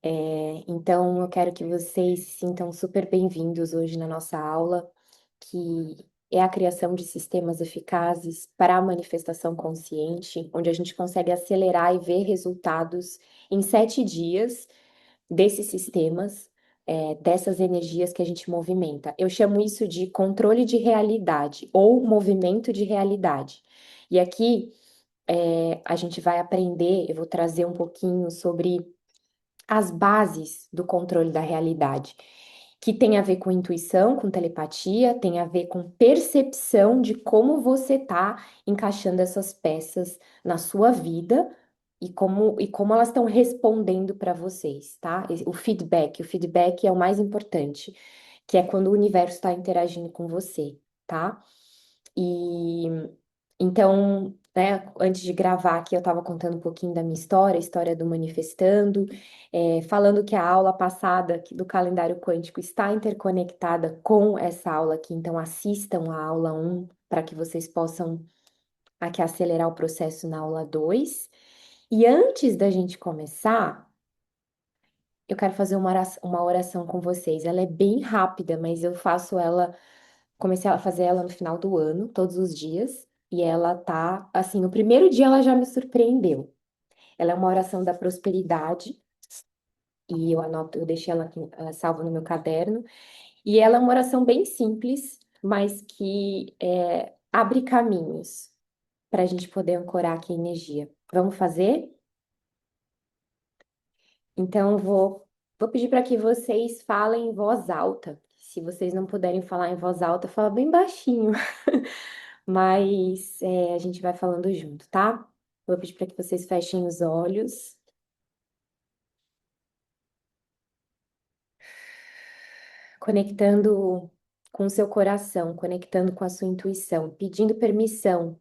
Então, eu quero que vocês se sintam super bem-vindos hoje na nossa aula, que é a criação de sistemas eficazes para a manifestação consciente, onde a gente consegue acelerar e ver resultados em 7 dias desses sistemas, dessas energias que a gente movimenta. Eu chamo isso de controle de realidade ou movimento de realidade. E aqui, a gente vai aprender, eu vou trazer um pouquinho sobre as bases do controle da realidade, que tem a ver com intuição, com telepatia, tem a ver com percepção de como você está encaixando essas peças na sua vida e como elas estão respondendo para vocês, tá? O feedback é o mais importante, que é quando o universo está interagindo com você, tá? E então, né, antes de gravar aqui, eu estava contando um pouquinho da minha história, a história do Manifestando, falando que a aula passada aqui do calendário quântico está interconectada com essa aula aqui, então assistam a aula 1 para que vocês possam aqui acelerar o processo na aula 2. E antes da gente começar, eu quero fazer uma oração com vocês. Ela é bem rápida, mas eu faço ela. Comecei a fazer ela no final do ano, todos os dias, e ela tá, assim, no primeiro dia ela já me surpreendeu. Ela é uma oração da prosperidade, e eu anoto, eu deixei ela aqui, salva no meu caderno, e ela é uma oração bem simples, mas que abre caminhos para a gente poder ancorar aqui a energia. Vamos fazer? Então, vou pedir para que vocês falem em voz alta. Se vocês não puderem falar em voz alta, fala bem baixinho. Mas a gente vai falando junto, tá? Vou pedir para que vocês fechem os olhos, conectando com o seu coração, conectando com a sua intuição, pedindo permissão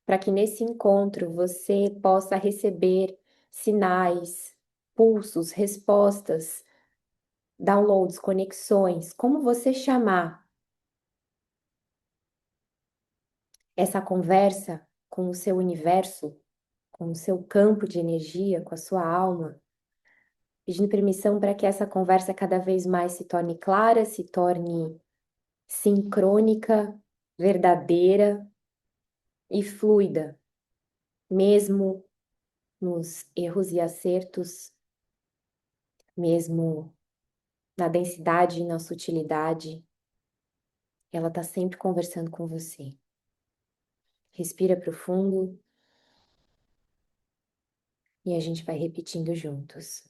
para que nesse encontro você possa receber sinais, pulsos, respostas, downloads, conexões, como você chamar essa conversa com o seu universo, com o seu campo de energia, com a sua alma, pedindo permissão para que essa conversa cada vez mais se torne clara, se torne sincrônica, verdadeira e fluida, mesmo nos erros e acertos, mesmo na densidade e na sutilidade, ela está sempre conversando com você. Respira profundo e a gente vai repetindo juntos.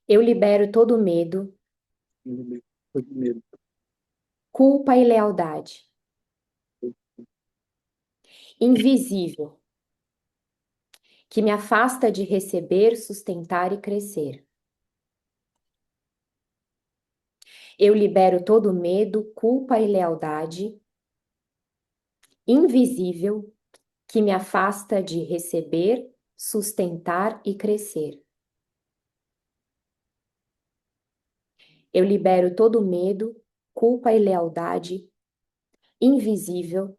Eu libero todo medo, Todo medo, culpa e lealdade, invisível, que me afasta de receber, sustentar e crescer. Eu libero todo medo, culpa e lealdade, invisível, que me afasta de receber, sustentar e crescer. Eu libero todo medo, culpa e lealdade, invisível,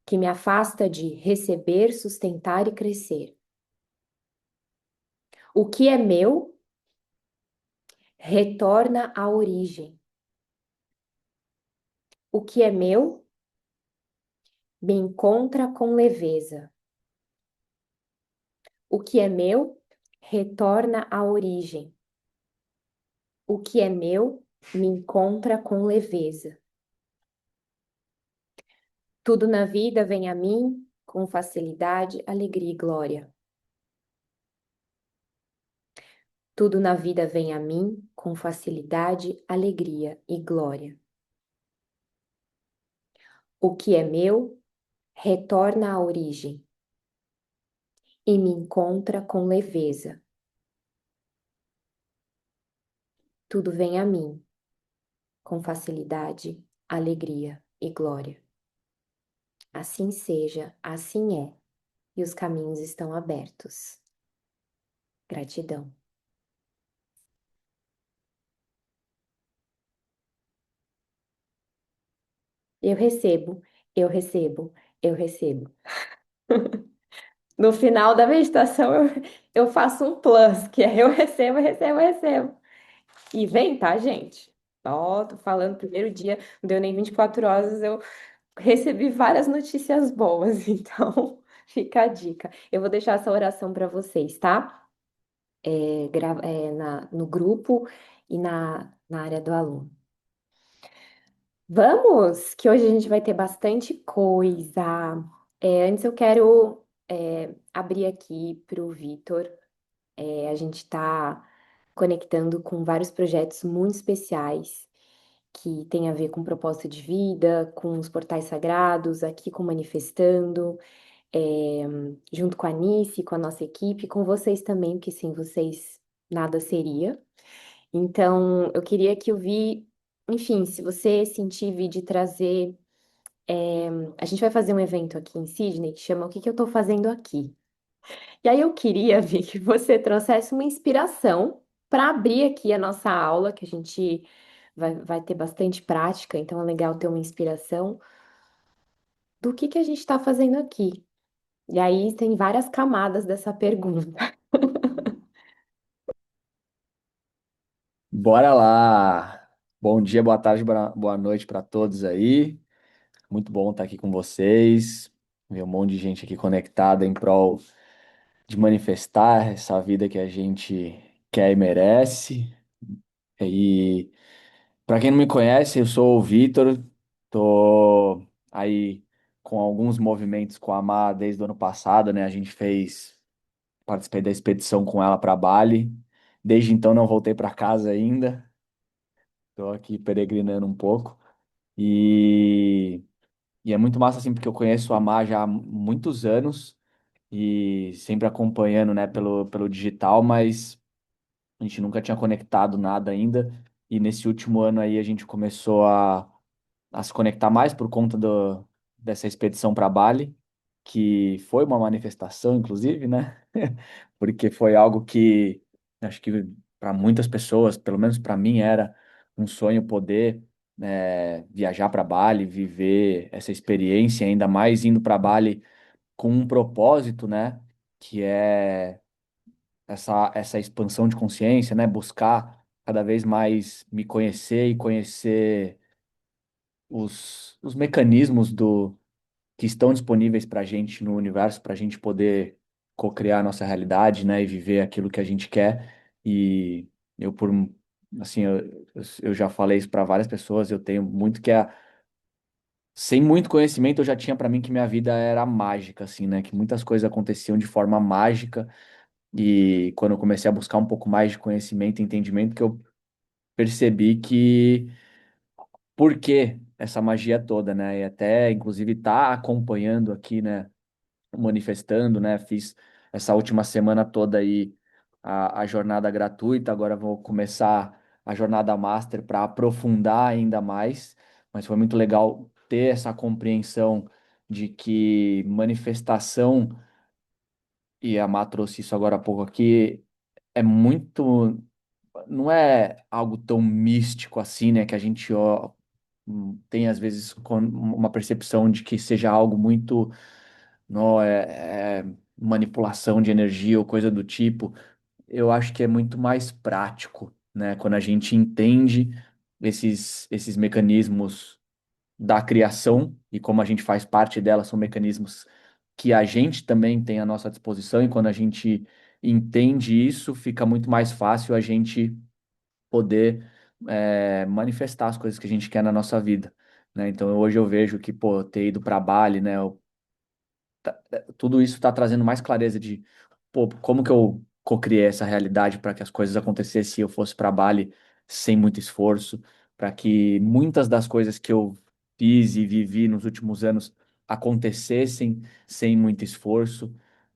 que me afasta de receber, sustentar e crescer. O que é meu, retorna à origem. O que é meu, me encontra com leveza. O que é meu, retorna à origem. O que é meu, me encontra com leveza. Tudo na vida vem a mim com facilidade, alegria e glória. Tudo na vida vem a mim com facilidade, alegria e glória. O que é meu, retorna à origem e me encontra com leveza. Tudo vem a mim com facilidade, alegria e glória. Assim seja, assim é, e os caminhos estão abertos. Gratidão. Eu recebo, eu recebo, eu recebo. No final da meditação, eu faço um plus, que é eu recebo, recebo, recebo. E vem, tá, gente? Ó, tô falando, primeiro dia, não deu nem 24 horas, eu recebi várias notícias boas, então fica a dica. Eu vou deixar essa oração para vocês, tá? No grupo e na área do aluno. Vamos, que hoje a gente vai ter bastante coisa. Antes eu quero abrir aqui para o Vitor. A gente está conectando com vários projetos muito especiais que têm a ver com propósito de vida, com os portais sagrados, aqui com Manifestando, é, junto com a Nice, com a nossa equipe, com vocês também, porque sem vocês nada seria. Então, eu queria que enfim, se você sentir vir de trazer, a gente vai fazer um evento aqui em Sydney que chama O que que eu estou fazendo aqui? E aí eu queria, Vi, que você trouxesse uma inspiração para abrir aqui a nossa aula, que a gente vai ter bastante prática, então é legal ter uma inspiração do que a gente está fazendo aqui. E aí tem várias camadas dessa pergunta. Bora lá! Bom dia, boa tarde, boa noite para todos aí. Muito bom estar aqui com vocês. Ver um monte de gente aqui conectada em prol de manifestar essa vida que a gente quer e merece. E para quem não me conhece, eu sou o Vitor. Tô aí com alguns movimentos com a Má desde o ano passado, né? Participei da expedição com ela para Bali. Desde então não voltei para casa ainda. Tô aqui peregrinando um pouco. E, e é muito massa, assim, porque eu conheço a Má já há muitos anos e sempre acompanhando, né, pelo digital, mas a gente nunca tinha conectado nada ainda. E nesse último ano aí a gente começou a se conectar mais por conta dessa expedição para Bali, que foi uma manifestação, inclusive, né? Porque foi algo que acho que para muitas pessoas, pelo menos para mim, era um sonho poder viajar para Bali, viver essa experiência, ainda mais indo para Bali com um propósito, né? Que é essa expansão de consciência, né? Buscar cada vez mais me conhecer e conhecer os mecanismos que estão disponíveis para a gente no universo, para a gente poder co-criar a nossa realidade, né, e viver aquilo que a gente quer. E eu, assim, eu já falei isso para várias pessoas, eu tenho muito sem muito conhecimento, eu já tinha para mim que minha vida era mágica, assim, né, que muitas coisas aconteciam de forma mágica. E quando eu comecei a buscar um pouco mais de conhecimento e entendimento, que eu percebi que por que essa magia toda, né? E até, inclusive, tá acompanhando aqui, né? Manifestando, né? Fiz essa última semana toda aí a jornada gratuita, agora vou começar a jornada master para aprofundar ainda mais, mas foi muito legal ter essa compreensão de que manifestação, e a Má trouxe isso agora há pouco aqui, é muito não é algo tão místico assim, né? Que a gente tem às vezes uma percepção de que seja algo muito, não, manipulação de energia ou coisa do tipo. Eu acho que é muito mais prático, né? Quando a gente entende esses mecanismos da criação e como a gente faz parte dela, são mecanismos que a gente também tem à nossa disposição, e quando a gente entende isso, fica muito mais fácil a gente poder manifestar as coisas que a gente quer na nossa vida, né? Então hoje eu vejo que, pô, ter ido para Bali, né? Tudo isso está trazendo mais clareza de, pô, como que eu cocriei essa realidade para que as coisas acontecessem e eu fosse para Bali sem muito esforço, para que muitas das coisas que eu fiz e vivi nos últimos anos acontecessem sem muito esforço,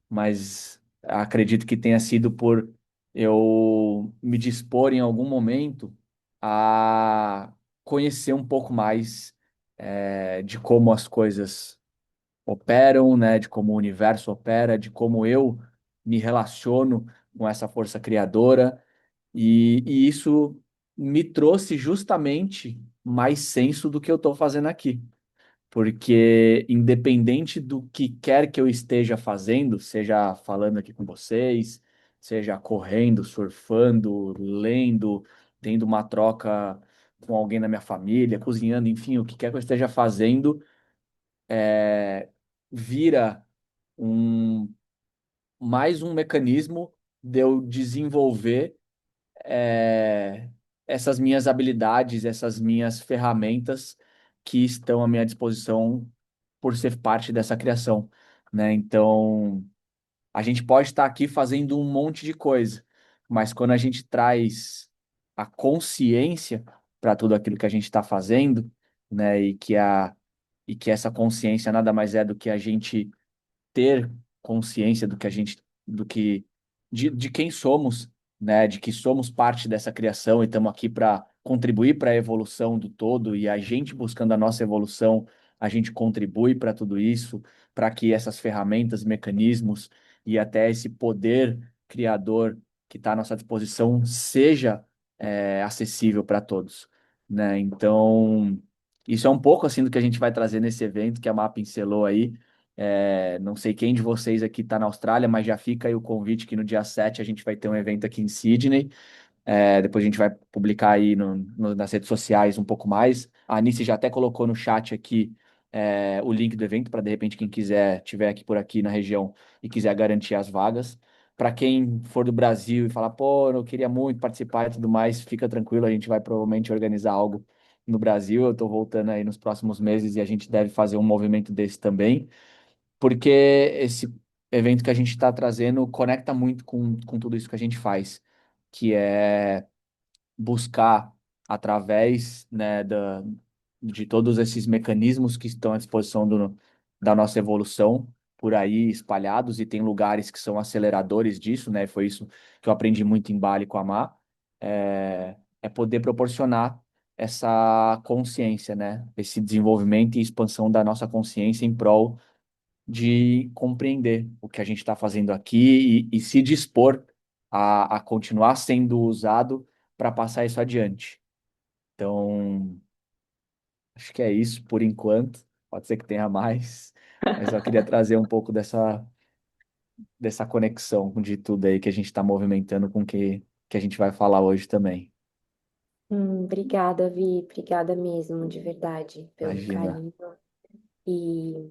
mas acredito que tenha sido por eu me dispor em algum momento a conhecer um pouco mais de como as coisas operam, né, de como o universo opera, de como eu me relaciono com essa força criadora, e isso me trouxe justamente mais senso do que eu estou fazendo aqui. Porque, independente do que quer que eu esteja fazendo, seja falando aqui com vocês, seja correndo, surfando, lendo, tendo uma troca com alguém da minha família, cozinhando, enfim, o que quer que eu esteja fazendo, é, vira um, mais um mecanismo de eu desenvolver é, essas minhas habilidades, essas minhas ferramentas que estão à minha disposição por ser parte dessa criação, né? Então, a gente pode estar aqui fazendo um monte de coisa, mas quando a gente traz a consciência para tudo aquilo que a gente está fazendo, né? E que essa consciência nada mais é do que a gente ter consciência do que a gente, do que, de quem somos, né? De que somos parte dessa criação e estamos aqui para contribuir para a evolução do todo e a gente buscando a nossa evolução, a gente contribui para tudo isso, para que essas ferramentas, mecanismos e até esse poder criador que está à nossa disposição seja acessível para todos, né? Então, isso é um pouco assim do que a gente vai trazer nesse evento que a MAP pincelou aí. Não sei quem de vocês aqui está na Austrália, mas já fica aí o convite que no dia 7 a gente vai ter um evento aqui em Sydney. Depois a gente vai publicar aí nas redes sociais um pouco mais. A Anice já até colocou no chat aqui o link do evento para de repente quem quiser tiver aqui por aqui na região e quiser garantir as vagas. Para quem for do Brasil e falar, pô, eu queria muito participar e tudo mais, fica tranquilo, a gente vai provavelmente organizar algo no Brasil. Eu estou voltando aí nos próximos meses e a gente deve fazer um movimento desse também porque esse evento que a gente está trazendo conecta muito com tudo isso que a gente faz, que é buscar, através, né, de todos esses mecanismos que estão à disposição da nossa evolução por aí espalhados, e tem lugares que são aceleradores disso, né? Foi isso que eu aprendi muito em Bali com a Má, é poder proporcionar essa consciência, né? Esse desenvolvimento e expansão da nossa consciência em prol de compreender o que a gente está fazendo aqui e se dispor a continuar sendo usado para passar isso adiante. Então, acho que é isso por enquanto. Pode ser que tenha mais, mas eu queria trazer um pouco dessa conexão de tudo aí que a gente está movimentando com o que a gente vai falar hoje também. Obrigada, Vi. Obrigada mesmo, de verdade, pelo Imagina. carinho e,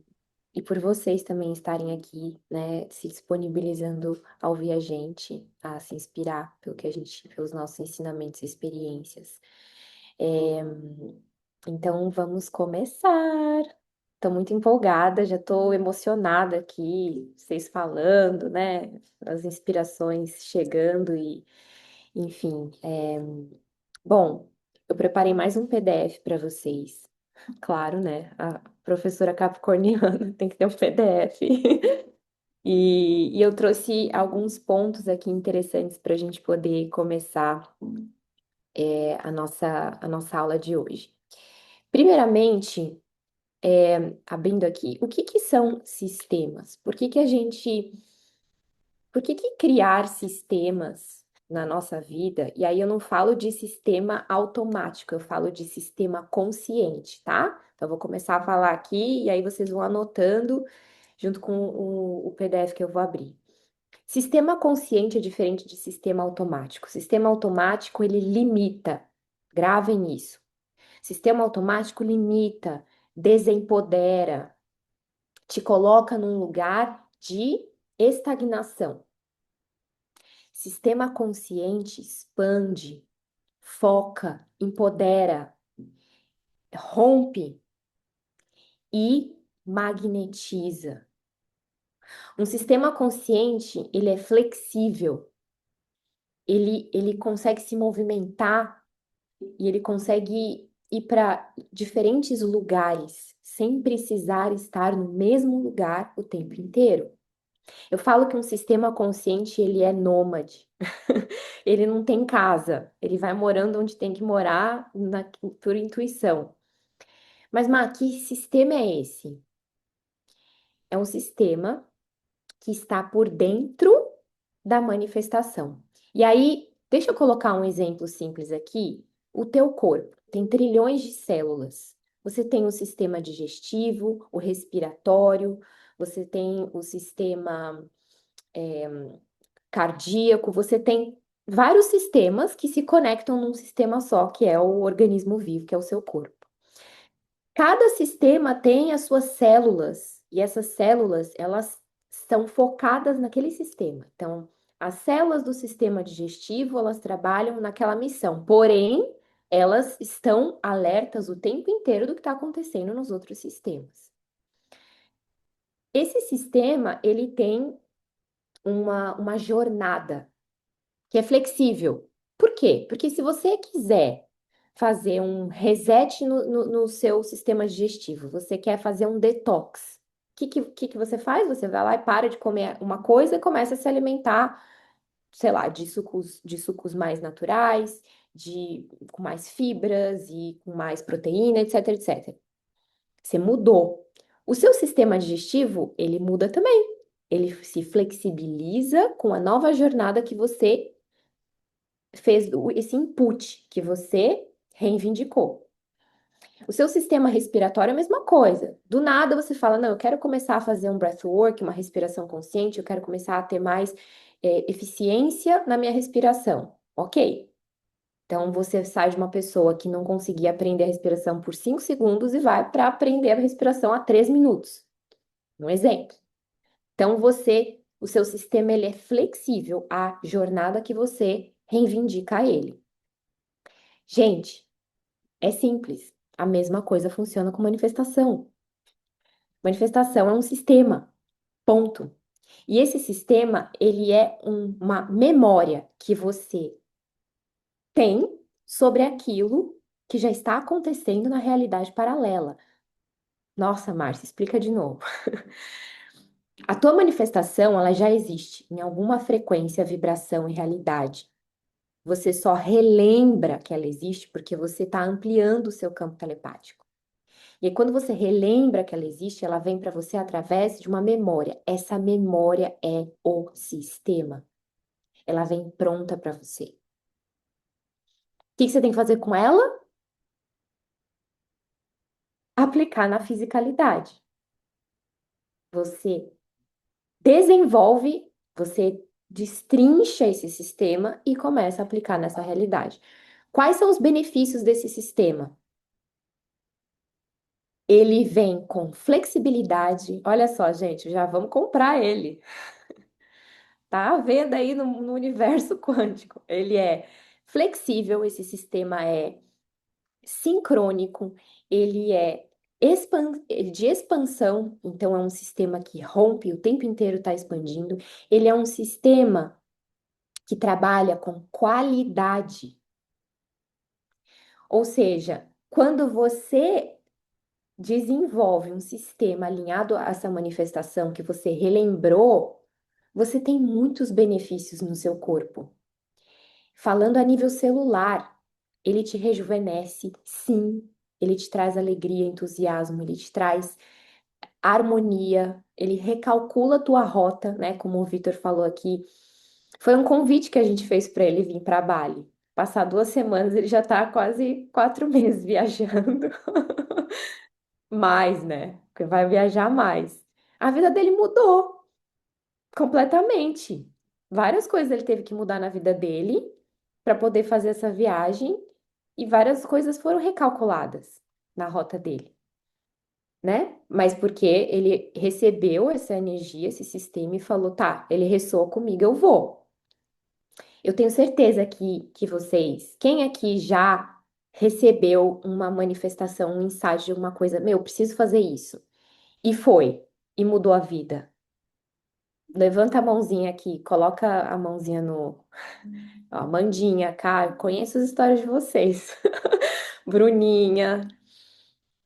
e por vocês também estarem aqui, né, se disponibilizando a ouvir a gente, a se inspirar pelo que a gente, pelos nossos ensinamentos e experiências. É, então, vamos começar. Estou muito empolgada, já estou emocionada aqui, vocês falando, né? As inspirações chegando e, enfim. Bom, eu preparei mais um PDF para vocês. Claro, né? A professora capricorniana tem que ter um PDF. E eu trouxe alguns pontos aqui interessantes para a gente poder começar a nossa aula de hoje. Primeiramente, abrindo aqui, o que que são sistemas? Por que que criar sistemas na nossa vida? E aí eu não falo de sistema automático, eu falo de sistema consciente, tá? Então eu vou começar a falar aqui e aí vocês vão anotando junto com o PDF que eu vou abrir. Sistema consciente é diferente de sistema automático. Sistema automático, ele limita. Gravem isso. Sistema automático limita, desempodera, te coloca num lugar de estagnação. Sistema consciente expande, foca, empodera, rompe e magnetiza. Um sistema consciente, ele é flexível, ele consegue se movimentar e ele consegue ir para diferentes lugares sem precisar estar no mesmo lugar o tempo inteiro. Eu falo que um sistema consciente, ele é nômade. Ele não tem casa, ele vai morando onde tem que morar por intuição. Mas, Má, que sistema é esse? É um sistema que está por dentro da manifestação. E aí, deixa eu colocar um exemplo simples aqui. O teu corpo tem trilhões de células. Você tem o sistema digestivo, o respiratório, você tem o sistema cardíaco, você tem vários sistemas que se conectam num sistema só, que é o organismo vivo, que é o seu corpo. Cada sistema tem as suas células, e essas células, elas são focadas naquele sistema. Então, as células do sistema digestivo, elas trabalham naquela missão, porém, elas estão alertas o tempo inteiro do que está acontecendo nos outros sistemas. Esse sistema, ele tem uma jornada que é flexível. Por quê? Porque se você quiser fazer um reset no seu sistema digestivo, você quer fazer um detox, o que você faz? Você vai lá e para de comer uma coisa e começa a se alimentar, sei lá, de sucos mais naturais, com mais fibras e com mais proteína, etc, etc. Você mudou. O seu sistema digestivo, ele muda também. Ele se flexibiliza com a nova jornada que você fez esse input que você reivindicou. O seu sistema respiratório é a mesma coisa. Do nada você fala, não, eu quero começar a fazer um breathwork, uma respiração consciente, eu quero começar a ter mais eficiência na minha respiração. Ok. Então você sai de uma pessoa que não conseguia aprender a respiração por 5 segundos e vai para aprender a respiração a 3 minutos. Um exemplo. Então o seu sistema ele é flexível à jornada que você reivindica a ele. Gente, é simples. A mesma coisa funciona com manifestação. Manifestação é um sistema, ponto. E esse sistema, ele é uma memória que você tem sobre aquilo que já está acontecendo na realidade paralela. Nossa, Márcia, explica de novo. A tua manifestação, ela já existe em alguma frequência, vibração e realidade. Você só relembra que ela existe porque você está ampliando o seu campo telepático. E aí, quando você relembra que ela existe, ela vem para você através de uma memória. Essa memória é o sistema. Ela vem pronta para você. O que que você tem que fazer com ela? Aplicar na fisicalidade. Você desenvolve, você destrincha esse sistema e começa a aplicar nessa realidade. Quais são os benefícios desse sistema? Ele vem com flexibilidade. Olha só, gente, já vamos comprar ele. Tá à venda aí no universo quântico. Ele é flexível, esse sistema é sincrônico, ele é de expansão, então é um sistema que rompe, o tempo inteiro está expandindo. Ele é um sistema que trabalha com qualidade. Ou seja, quando você desenvolve um sistema alinhado a essa manifestação que você relembrou, você tem muitos benefícios no seu corpo. Falando a nível celular, ele te rejuvenesce, sim. Ele te traz alegria, entusiasmo, ele te traz harmonia, ele recalcula a tua rota, né? Como o Vitor falou aqui. Foi um convite que a gente fez para ele vir para Bali. Passar 2 semanas, ele já tá quase 4 meses viajando. Mais, né? Porque vai viajar mais. A vida dele mudou completamente. Várias coisas ele teve que mudar na vida dele para poder fazer essa viagem e várias coisas foram recalculadas na rota dele, né? Mas porque ele recebeu essa energia, esse sistema e falou: tá, ele ressoa comigo, eu vou. Eu tenho certeza que vocês, quem aqui já recebeu uma manifestação, um insight de alguma coisa, meu, preciso fazer isso, e foi, e mudou a vida? Levanta a mãozinha aqui, coloca a mãozinha no. Ó, Mandinha, Caio, conheço as histórias de vocês. Bruninha,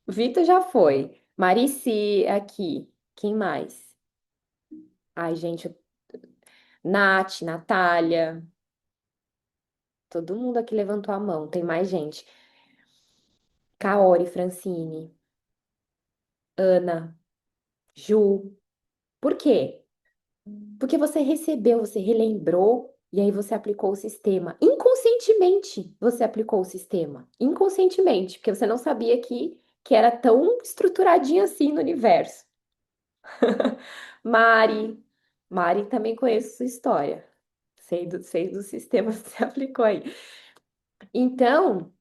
Vitor já foi. Marici aqui. Quem mais? Ai, gente, Nath, Natália. Todo mundo aqui levantou a mão. Tem mais gente. Kaori, Francine, Ana, Ju. Por quê? Porque você recebeu, você relembrou e aí você aplicou o sistema. Inconscientemente você aplicou o sistema. Inconscientemente, porque você não sabia que era tão estruturadinho assim no universo. Mari, Mari também conheço sua história. sei do sistema que você aplicou aí. Então,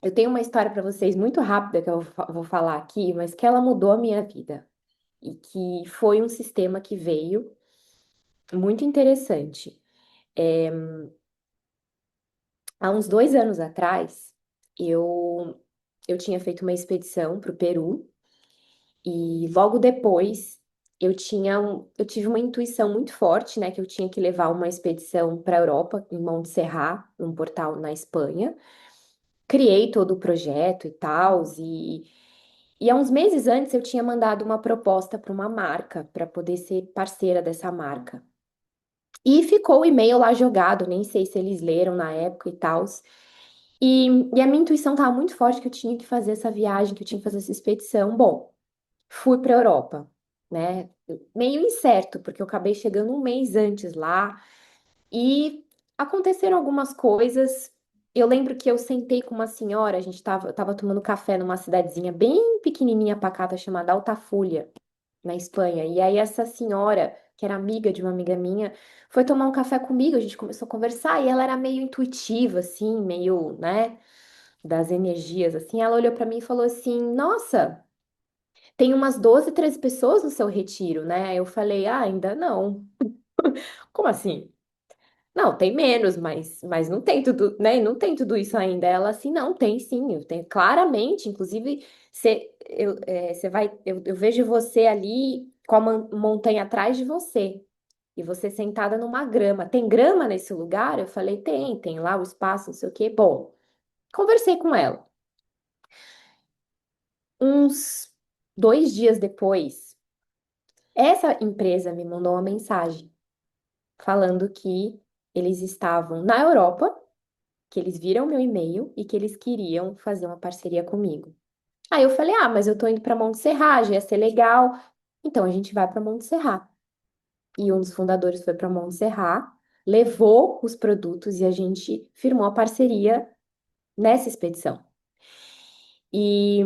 eu tenho uma história para vocês muito rápida que eu vou falar aqui, mas que ela mudou a minha vida. E que foi um sistema que veio muito interessante. É, há uns 2 anos atrás, eu, eu tinha feito uma expedição para o Peru e logo depois eu tive uma intuição muito forte, né, que eu tinha que levar uma expedição para a Europa, em Monte Serrat, um portal na Espanha. Criei todo o projeto e tal, e há uns meses antes eu tinha mandado uma proposta para uma marca, para poder ser parceira dessa marca. E ficou o e-mail lá jogado, nem sei se eles leram na época e tal. E a minha intuição estava muito forte que eu tinha que fazer essa viagem, que eu tinha que fazer essa expedição. Bom, fui para a Europa, né? Meio incerto, porque eu acabei chegando um mês antes lá e aconteceram algumas coisas. Eu lembro que eu sentei com uma senhora, eu tava tomando café numa cidadezinha bem pequenininha, pacata, chamada Altafulla, na Espanha. E aí essa senhora, que era amiga de uma amiga minha, foi tomar um café comigo, a gente começou a conversar e ela era meio intuitiva assim, meio, né, das energias assim. Ela olhou pra mim e falou assim: "Nossa, tem umas 12, 13 pessoas no seu retiro, né?" Eu falei: "Ah, ainda não." Como assim? Não, tem menos, mas não tem tudo, né? Não tem tudo isso ainda. Ela assim, não, tem sim, eu tenho claramente, inclusive, eu vejo você ali com a montanha atrás de você, e você sentada numa grama. Tem grama nesse lugar? Eu falei, tem lá o espaço, não sei o quê. Bom, conversei com ela. Uns 2 dias depois, essa empresa me mandou uma mensagem falando que eles estavam na Europa, que eles viram meu e-mail e que eles queriam fazer uma parceria comigo. Aí eu falei: "Ah, mas eu tô indo para Monte Serrat, já ia ser legal." Então a gente vai para Monte Serrat. E um dos fundadores foi para Monte Serrat, levou os produtos e a gente firmou a parceria nessa expedição. E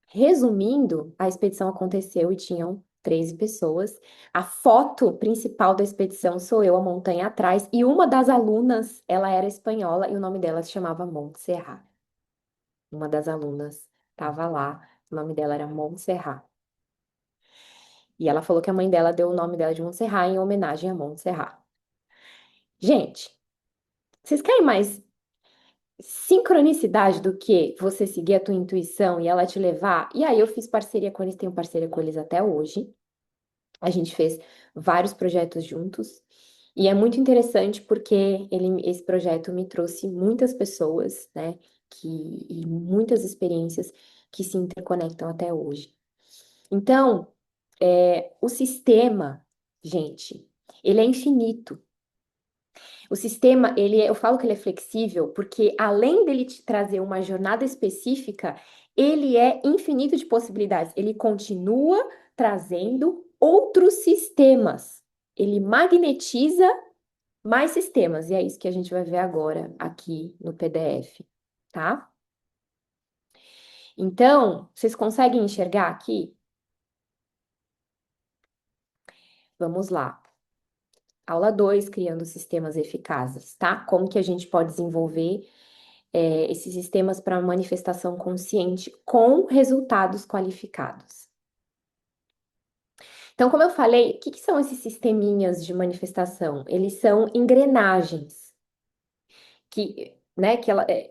resumindo, a expedição aconteceu e tinham 13 pessoas. A foto principal da expedição sou eu, a montanha atrás, e uma das alunas, ela era espanhola e o nome dela se chamava Montserrat. Uma das alunas estava lá, o nome dela era Montserrat. E ela falou que a mãe dela deu o nome dela de Montserrat em homenagem a Montserrat. Gente, vocês querem mais sincronicidade do que você seguir a tua intuição e ela te levar? E aí eu fiz parceria com eles, tenho parceria com eles até hoje. A gente fez vários projetos juntos. E é muito interessante porque esse projeto me trouxe muitas pessoas, né, e muitas experiências que se interconectam até hoje. Então, o sistema, gente, ele é infinito. O sistema, eu falo que ele é flexível porque além dele te trazer uma jornada específica, ele é infinito de possibilidades. Ele continua trazendo outros sistemas. Ele magnetiza mais sistemas. E é isso que a gente vai ver agora aqui no PDF, tá? Então, vocês conseguem enxergar aqui? Vamos lá. Aula 2, criando sistemas eficazes, tá? Como que a gente pode desenvolver esses sistemas para manifestação consciente com resultados qualificados. Então, como eu falei, o que que são esses sisteminhas de manifestação? Eles são engrenagens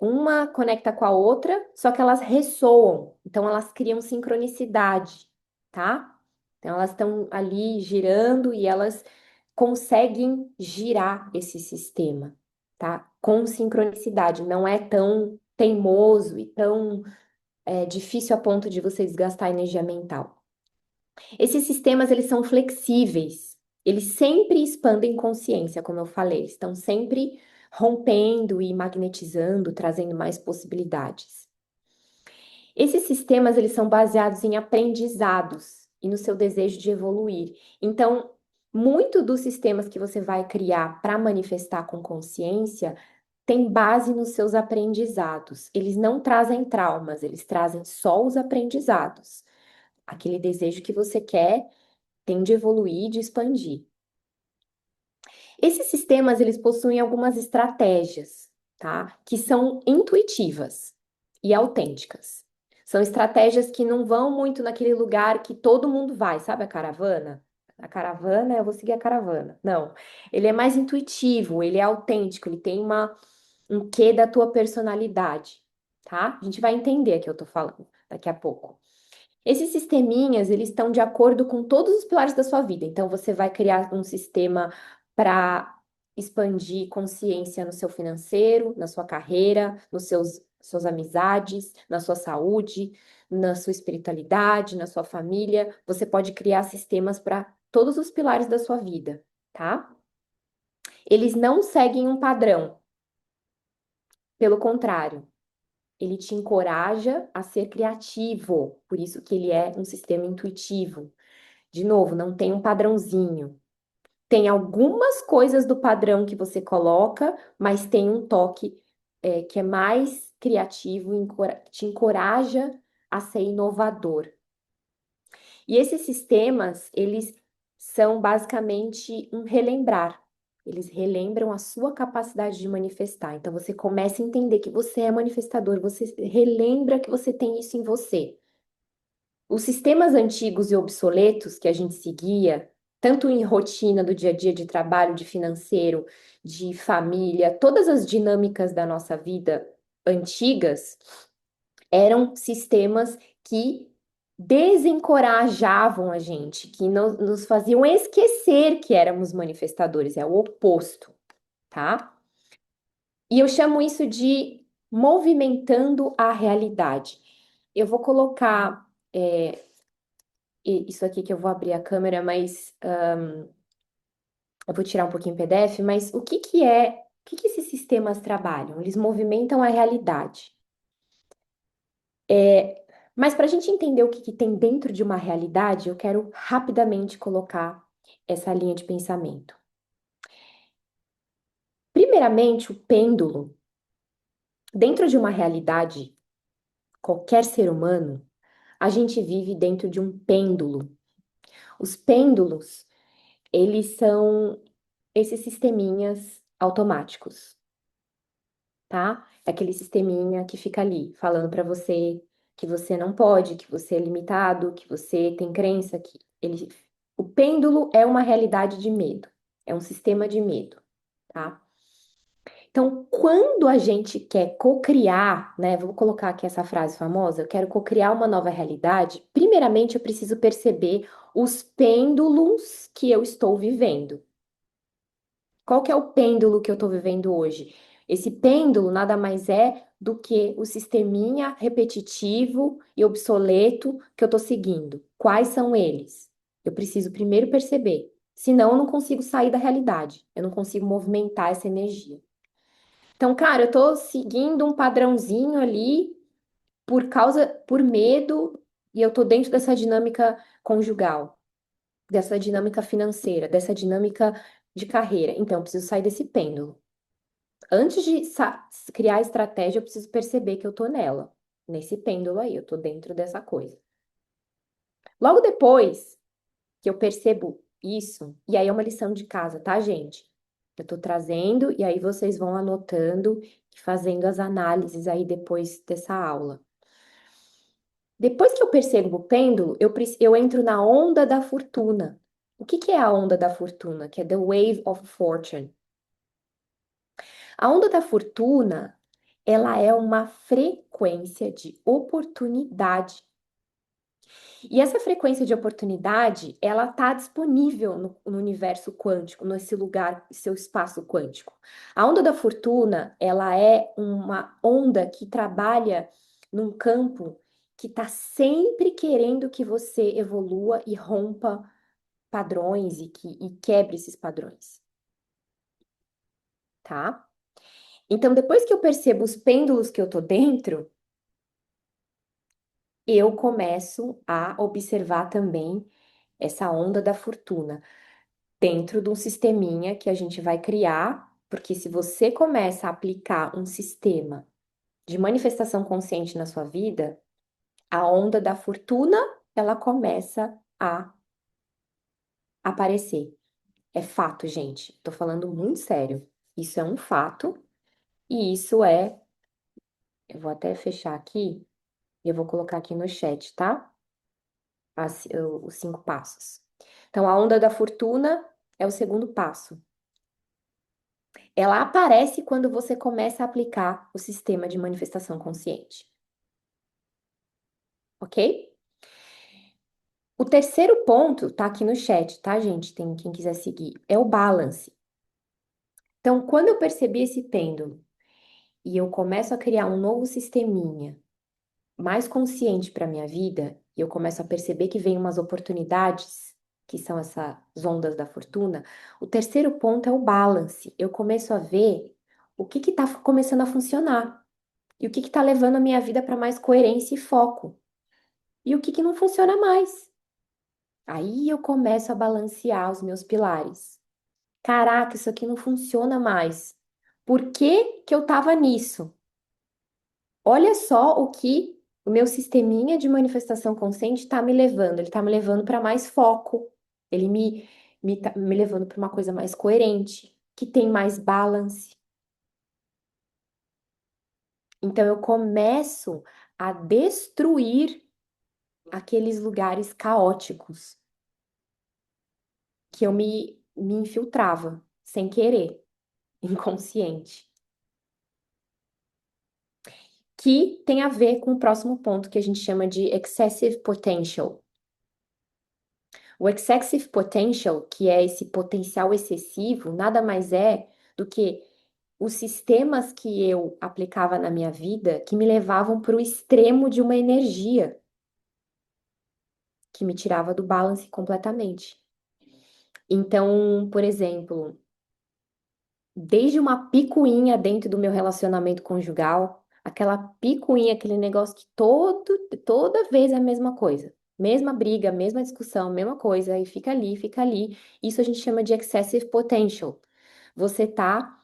uma conecta com a outra, só que elas ressoam, então elas criam sincronicidade, tá? Então elas estão ali girando e elas conseguem girar esse sistema, tá? Com sincronicidade, não é tão teimoso e tão difícil a ponto de você desgastar energia mental. Esses sistemas, eles são flexíveis, eles sempre expandem consciência, como eu falei, estão sempre rompendo e magnetizando, trazendo mais possibilidades. Esses sistemas, eles são baseados em aprendizados e no seu desejo de evoluir. Então, muito dos sistemas que você vai criar para manifestar com consciência tem base nos seus aprendizados. Eles não trazem traumas, eles trazem só os aprendizados. Aquele desejo que você quer tem de evoluir, de expandir. Esses sistemas, eles possuem algumas estratégias, tá? Que são intuitivas e autênticas. São estratégias que não vão muito naquele lugar que todo mundo vai, sabe a caravana? A caravana, eu vou seguir a caravana. Não, ele é mais intuitivo, ele é autêntico, ele tem um quê da tua personalidade, tá? A gente vai entender o que eu tô falando daqui a pouco. Esses sisteminhas, eles estão de acordo com todos os pilares da sua vida. Então, você vai criar um sistema para expandir consciência no seu financeiro, na sua carreira, nos suas amizades, na sua saúde, na sua espiritualidade, na sua família. Você pode criar sistemas para todos os pilares da sua vida, tá? Eles não seguem um padrão. Pelo contrário, ele te encoraja a ser criativo. Por isso que ele é um sistema intuitivo. De novo, não tem um padrãozinho. Tem algumas coisas do padrão que você coloca, mas tem um toque que é mais criativo, te encoraja a ser inovador. E esses sistemas, eles são basicamente um relembrar. Eles relembram a sua capacidade de manifestar. Então você começa a entender que você é manifestador, você relembra que você tem isso em você. Os sistemas antigos e obsoletos que a gente seguia, tanto em rotina do dia a dia de trabalho, de financeiro, de família, todas as dinâmicas da nossa vida antigas, eram sistemas que desencorajavam a gente, que não, nos faziam esquecer que éramos manifestadores, é o oposto, tá? E eu chamo isso de movimentando a realidade. Eu vou colocar isso aqui que eu vou abrir a câmera, mas eu vou tirar um pouquinho o PDF, mas o que que esses sistemas trabalham? Eles movimentam a realidade. Mas para a gente entender o que que tem dentro de uma realidade, eu quero rapidamente colocar essa linha de pensamento. Primeiramente, o pêndulo. Dentro de uma realidade, qualquer ser humano, a gente vive dentro de um pêndulo. Os pêndulos, eles são esses sisteminhas automáticos, tá? É aquele sisteminha que fica ali falando para você que você não pode, que você é limitado, que você tem crença que o pêndulo é uma realidade de medo, é um sistema de medo, tá? Então, quando a gente quer cocriar, né? Vou colocar aqui essa frase famosa, eu quero cocriar uma nova realidade. Primeiramente, eu preciso perceber os pêndulos que eu estou vivendo. Qual que é o pêndulo que eu estou vivendo hoje? Esse pêndulo nada mais é do que o sisteminha repetitivo e obsoleto que eu estou seguindo. Quais são eles? Eu preciso primeiro perceber, senão eu não consigo sair da realidade, eu não consigo movimentar essa energia. Então, cara, eu estou seguindo um padrãozinho ali por medo, e eu estou dentro dessa dinâmica conjugal, dessa dinâmica financeira, dessa dinâmica de carreira. Então, eu preciso sair desse pêndulo. Antes de criar a estratégia, eu preciso perceber que eu tô nela, nesse pêndulo aí, eu tô dentro dessa coisa. Logo depois que eu percebo isso, e aí é uma lição de casa, tá, gente? Eu tô trazendo, e aí vocês vão anotando e fazendo as análises aí depois dessa aula. Depois que eu percebo o pêndulo, eu entro na onda da fortuna. O que que é a onda da fortuna? Que é the wave of fortune. A onda da fortuna, ela é uma frequência de oportunidade. E essa frequência de oportunidade, ela está disponível no universo quântico, nesse lugar, seu espaço quântico. A onda da fortuna, ela é uma onda que trabalha num campo que está sempre querendo que você evolua e rompa padrões e quebre esses padrões, tá? Então, depois que eu percebo os pêndulos que eu tô dentro, eu começo a observar também essa onda da fortuna dentro de um sisteminha que a gente vai criar, porque se você começa a aplicar um sistema de manifestação consciente na sua vida, a onda da fortuna, ela começa a aparecer. É fato, gente. Tô falando muito sério. Isso é um fato e isso é. Eu vou até fechar aqui e eu vou colocar aqui no chat, tá? Os 5 passos. Então, a onda da fortuna é o segundo passo. Ela aparece quando você começa a aplicar o sistema de manifestação consciente. Ok? O terceiro ponto tá aqui no chat, tá, gente? Tem quem quiser seguir. É o balance. Então, quando eu percebi esse pêndulo e eu começo a criar um novo sisteminha mais consciente para minha vida, e eu começo a perceber que vem umas oportunidades, que são essas ondas da fortuna, o terceiro ponto é o balance. Eu começo a ver o que está começando a funcionar e o que está levando a minha vida para mais coerência e foco e o que não funciona mais. Aí eu começo a balancear os meus pilares. Caraca, isso aqui não funciona mais. Por que que eu tava nisso? Olha só o que o meu sisteminha de manifestação consciente está me levando. Ele está me levando para mais foco. Ele tá me levando para uma coisa mais coerente, que tem mais balance. Então eu começo a destruir aqueles lugares caóticos que eu me infiltrava sem querer, inconsciente. Que tem a ver com o próximo ponto que a gente chama de excessive potential. O excessive potential, que é esse potencial excessivo, nada mais é do que os sistemas que eu aplicava na minha vida que me levavam para o extremo de uma energia que me tirava do balance completamente. Então, por exemplo, desde uma picuinha dentro do meu relacionamento conjugal, aquela picuinha, aquele negócio que toda vez é a mesma coisa. Mesma briga, mesma discussão, mesma coisa, e fica ali, fica ali. Isso a gente chama de excessive potential. Você tá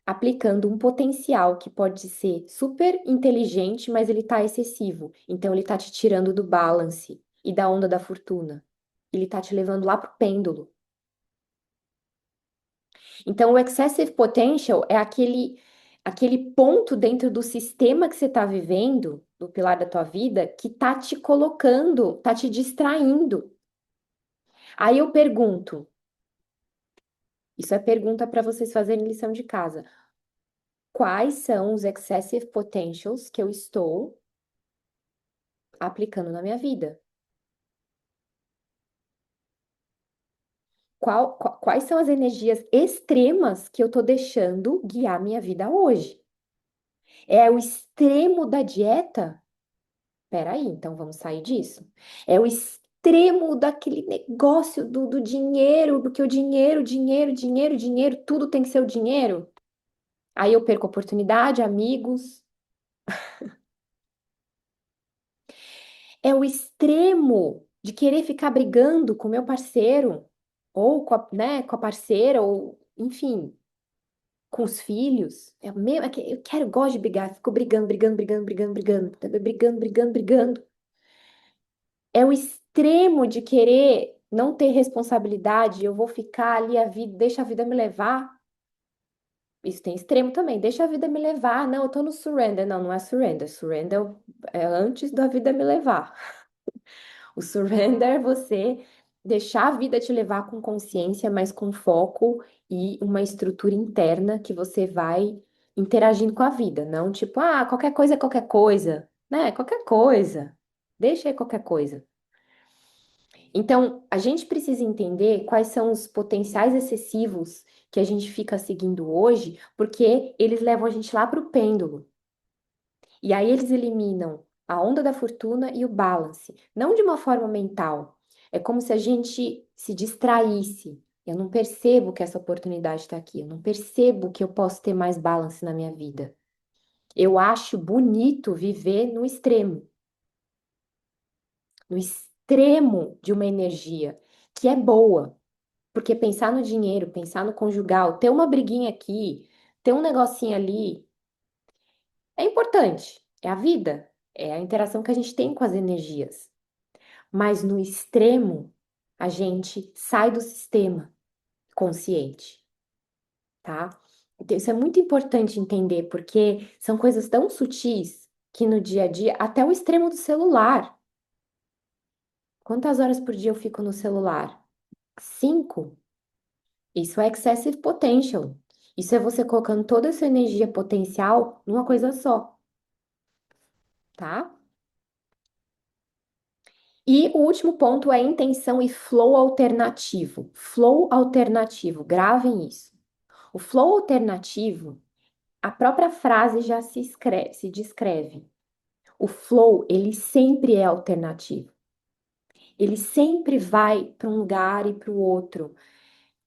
aplicando um potencial que pode ser super inteligente, mas ele tá excessivo. Então ele tá te tirando do balance e da onda da fortuna. Ele tá te levando lá pro pêndulo. Então, o excessive potential é aquele ponto dentro do sistema que você está vivendo, do pilar da tua vida, que tá te colocando, tá te distraindo. Aí eu pergunto, isso é pergunta para vocês fazerem lição de casa. Quais são os excessive potentials que eu estou aplicando na minha vida? Quais são as energias extremas que eu estou deixando guiar minha vida hoje? É o extremo da dieta? Peraí, então vamos sair disso. É o extremo daquele negócio do dinheiro, porque o dinheiro, dinheiro, dinheiro, dinheiro, tudo tem que ser o dinheiro. Aí eu perco oportunidade, amigos. É o extremo de querer ficar brigando com o meu parceiro, ou com né, com a parceira, ou enfim, com os filhos. Eu quero, gosto de brigar, fico brigando, brigando, brigando, brigando, brigando, brigando, brigando, brigando. É o extremo de querer não ter responsabilidade, eu vou ficar ali a vida, deixa a vida me levar. Isso tem extremo também, deixa a vida me levar. Não, eu tô no surrender. Não, não é surrender. Surrender é antes da vida me levar. O surrender é você deixar a vida te levar com consciência, mas com foco e uma estrutura interna que você vai interagindo com a vida. Não tipo, qualquer coisa é qualquer coisa, né? Qualquer coisa. Deixa aí qualquer coisa. Então, a gente precisa entender quais são os potenciais excessivos que a gente fica seguindo hoje, porque eles levam a gente lá para o pêndulo. E aí eles eliminam a onda da fortuna e o balance, não de uma forma mental. É como se a gente se distraísse. Eu não percebo que essa oportunidade está aqui. Eu não percebo que eu posso ter mais balance na minha vida. Eu acho bonito viver no extremo de uma energia que é boa. Porque pensar no dinheiro, pensar no conjugal, ter uma briguinha aqui, ter um negocinho ali, é importante. É a vida, é a interação que a gente tem com as energias. Mas no extremo, a gente sai do sistema. consciente, tá? Então, isso é muito importante entender, porque são coisas tão sutis que no dia a dia, até o extremo do celular. Quantas horas por dia eu fico no celular? 5. Isso é excessive potential. Isso é você colocando toda a sua energia potencial numa coisa só, tá? E o último ponto é intenção e flow alternativo. Flow alternativo, gravem isso. O flow alternativo, a própria frase já se descreve. O flow, ele sempre é alternativo. Ele sempre vai para um lugar e para o outro.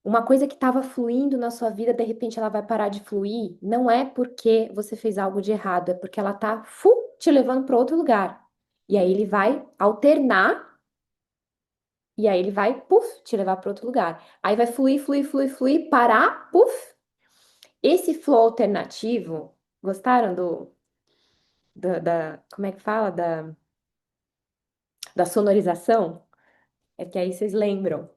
Uma coisa que estava fluindo na sua vida, de repente ela vai parar de fluir, não é porque você fez algo de errado, é porque ela tá te levando para outro lugar. E aí ele vai alternar, e aí ele vai, puf, te levar para outro lugar. Aí vai fluir, fluir, fluir, fluir, parar, puf. Esse flow alternativo, gostaram como é que fala? Da sonorização? É que aí vocês lembram.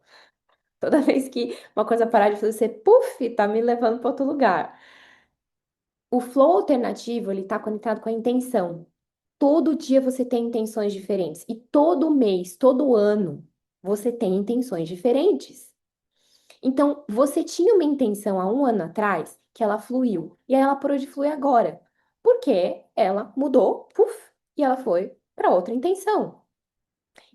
Toda vez que uma coisa parar de fluir, você, puf, tá me levando para outro lugar. O flow alternativo, ele está conectado com a intenção. Todo dia você tem intenções diferentes. E todo mês, todo ano, você tem intenções diferentes. Então, você tinha uma intenção há um ano atrás que ela fluiu. E aí ela parou de fluir agora. Porque ela mudou, puf, e ela foi para outra intenção.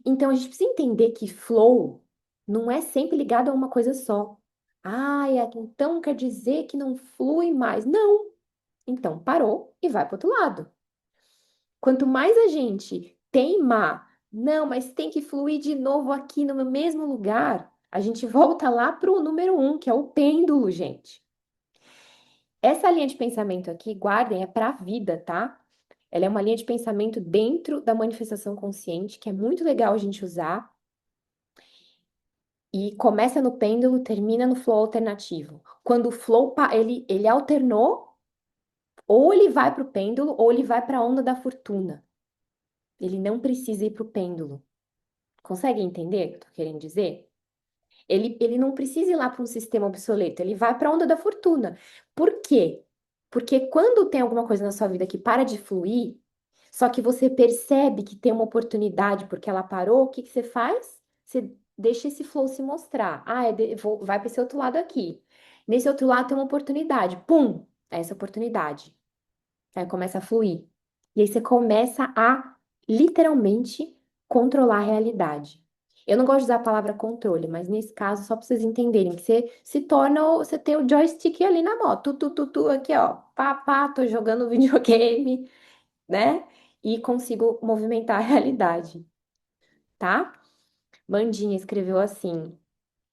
Então, a gente precisa entender que flow não é sempre ligado a uma coisa só. Ah, então quer dizer que não flui mais. Não. Então, parou e vai para outro lado. Quanto mais a gente teimar, não, mas tem que fluir de novo aqui no mesmo lugar, a gente volta lá para o número um, que é o pêndulo, gente. Essa linha de pensamento aqui, guardem, é para a vida, tá? Ela é uma linha de pensamento dentro da manifestação consciente, que é muito legal a gente usar. E começa no pêndulo, termina no flow alternativo. Quando o flow, ele alternou, ou ele vai para o pêndulo, ou ele vai para a onda da fortuna. Ele não precisa ir para o pêndulo. Consegue entender o que eu tô querendo dizer? Ele não precisa ir lá para um sistema obsoleto, ele vai para a onda da fortuna. Por quê? Porque quando tem alguma coisa na sua vida que para de fluir, só que você percebe que tem uma oportunidade porque ela parou, o que que você faz? Você deixa esse flow se mostrar. Ah, vai para esse outro lado aqui. Nesse outro lado tem uma oportunidade. Pum! É essa oportunidade. Aí começa a fluir. E aí você começa a literalmente controlar a realidade. Eu não gosto de usar a palavra controle, mas nesse caso, só para vocês entenderem que você se torna, você tem o joystick ali na mão, aqui, ó, pá, pá, tô jogando videogame, né? E consigo movimentar a realidade, tá? Mandinha escreveu assim: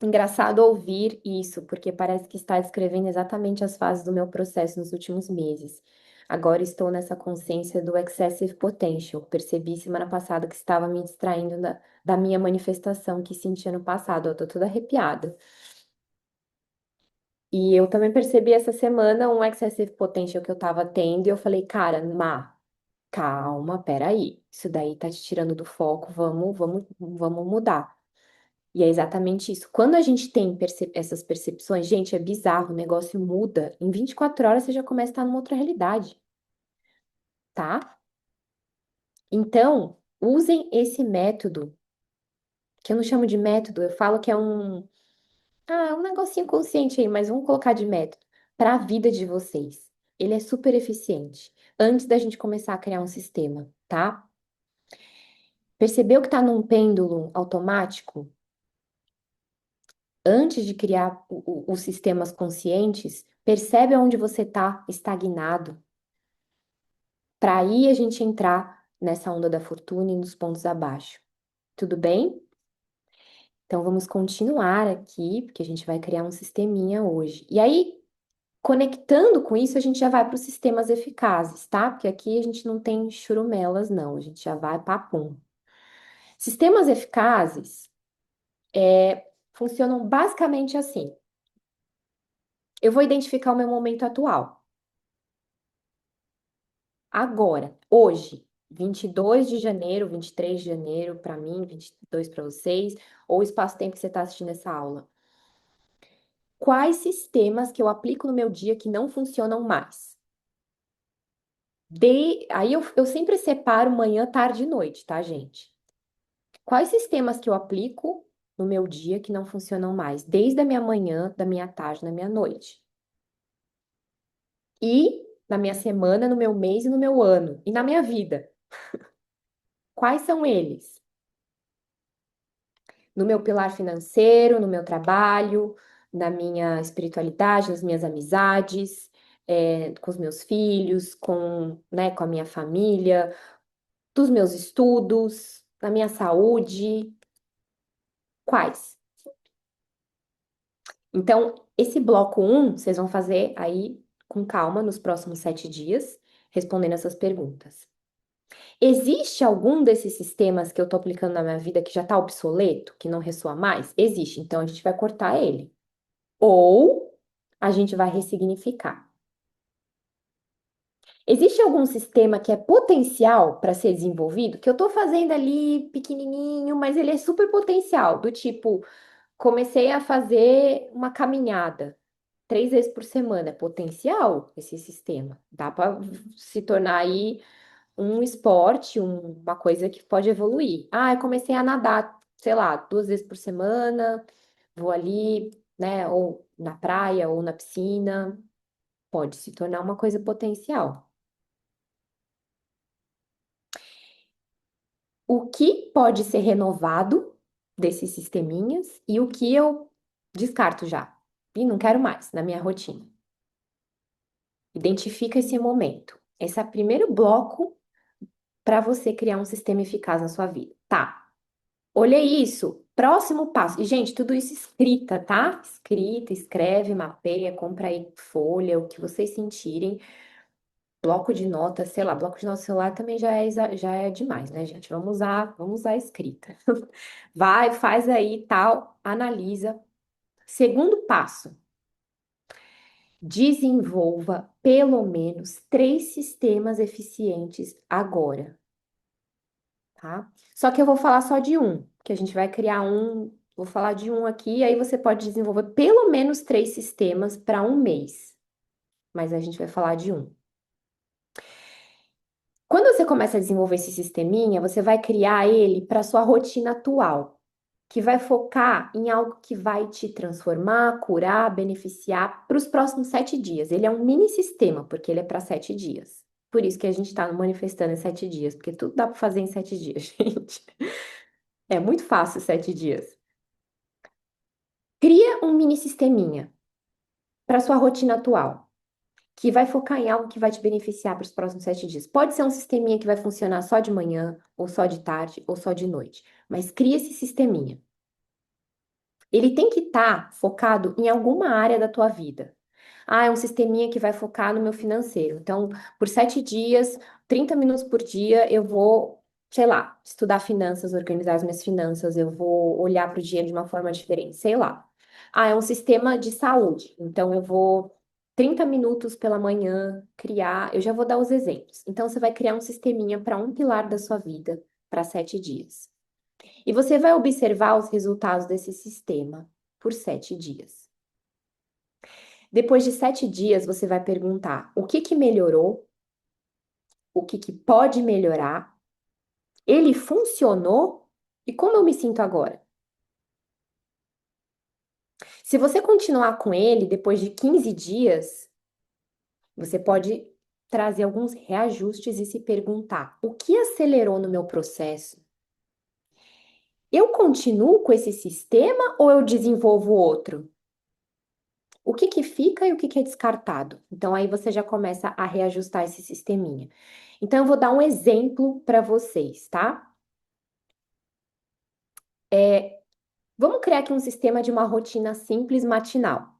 engraçado ouvir isso, porque parece que está descrevendo exatamente as fases do meu processo nos últimos meses. Agora estou nessa consciência do excessive potential. Percebi semana passada que estava me distraindo da minha manifestação que senti ano passado. Eu tô toda arrepiada. E eu também percebi essa semana um excessive potential que eu tava tendo, e eu falei, cara, calma, peraí. Isso daí tá te tirando do foco, vamos mudar. E é exatamente isso. Quando a gente tem essas percepções, gente, é bizarro, o negócio muda. Em 24 horas você já começa a estar numa outra realidade, tá? Então, usem esse método, que eu não chamo de método, eu falo que é um negocinho consciente aí, mas vamos colocar de método, para a vida de vocês. Ele é super eficiente. Antes da gente começar a criar um sistema, tá? Percebeu que está num pêndulo automático? Antes de criar os sistemas conscientes, percebe onde você está estagnado, para aí a gente entrar nessa onda da fortuna e nos pontos abaixo. Tudo bem? Então vamos continuar aqui, porque a gente vai criar um sisteminha hoje. E aí, conectando com isso, a gente já vai para os sistemas eficazes, tá? Porque aqui a gente não tem churumelas, não, a gente já vai papum. Sistemas eficazes funcionam basicamente assim. Eu vou identificar o meu momento atual. Agora, hoje, 22 de janeiro, 23 de janeiro para mim, 22 para vocês, ou o espaço-tempo que você está assistindo essa aula. quais sistemas que eu aplico no meu dia que não funcionam mais. Aí eu sempre separo manhã, tarde e noite, tá, gente? Quais sistemas que eu aplico no meu dia que não funcionam mais? Desde a minha manhã, da minha tarde, da minha noite. E na minha semana, no meu mês e no meu ano. E na minha vida. Quais são eles? No meu pilar financeiro, no meu trabalho, na minha espiritualidade, nas minhas amizades, com os meus filhos, né, com a minha família, dos meus estudos, na minha saúde. Quais? Então, esse bloco um, vocês vão fazer aí com calma nos próximos 7 dias, respondendo essas perguntas. Existe algum desses sistemas que eu estou aplicando na minha vida que já está obsoleto, que não ressoa mais? Existe, então a gente vai cortar ele. Ou a gente vai ressignificar. Existe algum sistema que é potencial para ser desenvolvido, que eu estou fazendo ali pequenininho, mas ele é super potencial, do tipo, comecei a fazer uma caminhada 3 vezes por semana, é potencial esse sistema. Dá para se tornar aí um esporte, uma coisa que pode evoluir. Ah, eu comecei a nadar, sei lá, 2 vezes por semana, vou ali, né, ou na praia ou na piscina, pode se tornar uma coisa potencial. O que pode ser renovado desses sisteminhas e o que eu descarto já e não quero mais na minha rotina. Identifica esse momento. Esse é o primeiro bloco para você criar um sistema eficaz na sua vida. Tá. Olhei isso. Próximo passo. E, gente, tudo isso escrita, tá? Escrita, escreve, mapeia, compra aí folha, o que vocês sentirem. Bloco de notas, sei lá, bloco de notas no celular também já é demais, né, gente? Vamos usar a escrita. Vai, faz aí tal, analisa. Segundo passo, desenvolva pelo menos 3 sistemas eficientes agora, tá? Só que eu vou falar só de um, que a gente vai criar um, vou falar de um aqui, aí você pode desenvolver pelo menos 3 sistemas para um mês, mas a gente vai falar de um. Quando você começa a desenvolver esse sisteminha, você vai criar ele para sua rotina atual, que vai focar em algo que vai te transformar, curar, beneficiar para os próximos 7 dias. Ele é um mini sistema, porque ele é para 7 dias. Por isso que a gente está manifestando em 7 dias, porque tudo dá para fazer em 7 dias, gente. É muito fácil 7 dias. Cria um mini sisteminha para sua rotina atual, que vai focar em algo que vai te beneficiar para os próximos 7 dias. Pode ser um sisteminha que vai funcionar só de manhã, ou só de tarde, ou só de noite. Mas cria esse sisteminha. Ele tem que estar focado em alguma área da tua vida. Ah, é um sisteminha que vai focar no meu financeiro. Então, por 7 dias, 30 minutos por dia, eu vou, sei lá, estudar finanças, organizar as minhas finanças, eu vou olhar para o dinheiro de uma forma diferente, sei lá. Ah, é um sistema de saúde. Então, eu vou 30 minutos pela manhã criar. Eu já vou dar os exemplos. Então, você vai criar um sisteminha para um pilar da sua vida para 7 dias. E você vai observar os resultados desse sistema por 7 dias. Depois de 7 dias, você vai perguntar o que que melhorou, o que que pode melhorar, ele funcionou e como eu me sinto agora. Se você continuar com ele depois de 15 dias, você pode trazer alguns reajustes e se perguntar: o que acelerou no meu processo? Eu continuo com esse sistema ou eu desenvolvo outro? O que que fica e o que que é descartado? Então aí você já começa a reajustar esse sisteminha. Então eu vou dar um exemplo para vocês, tá? Vamos criar aqui um sistema de uma rotina simples matinal,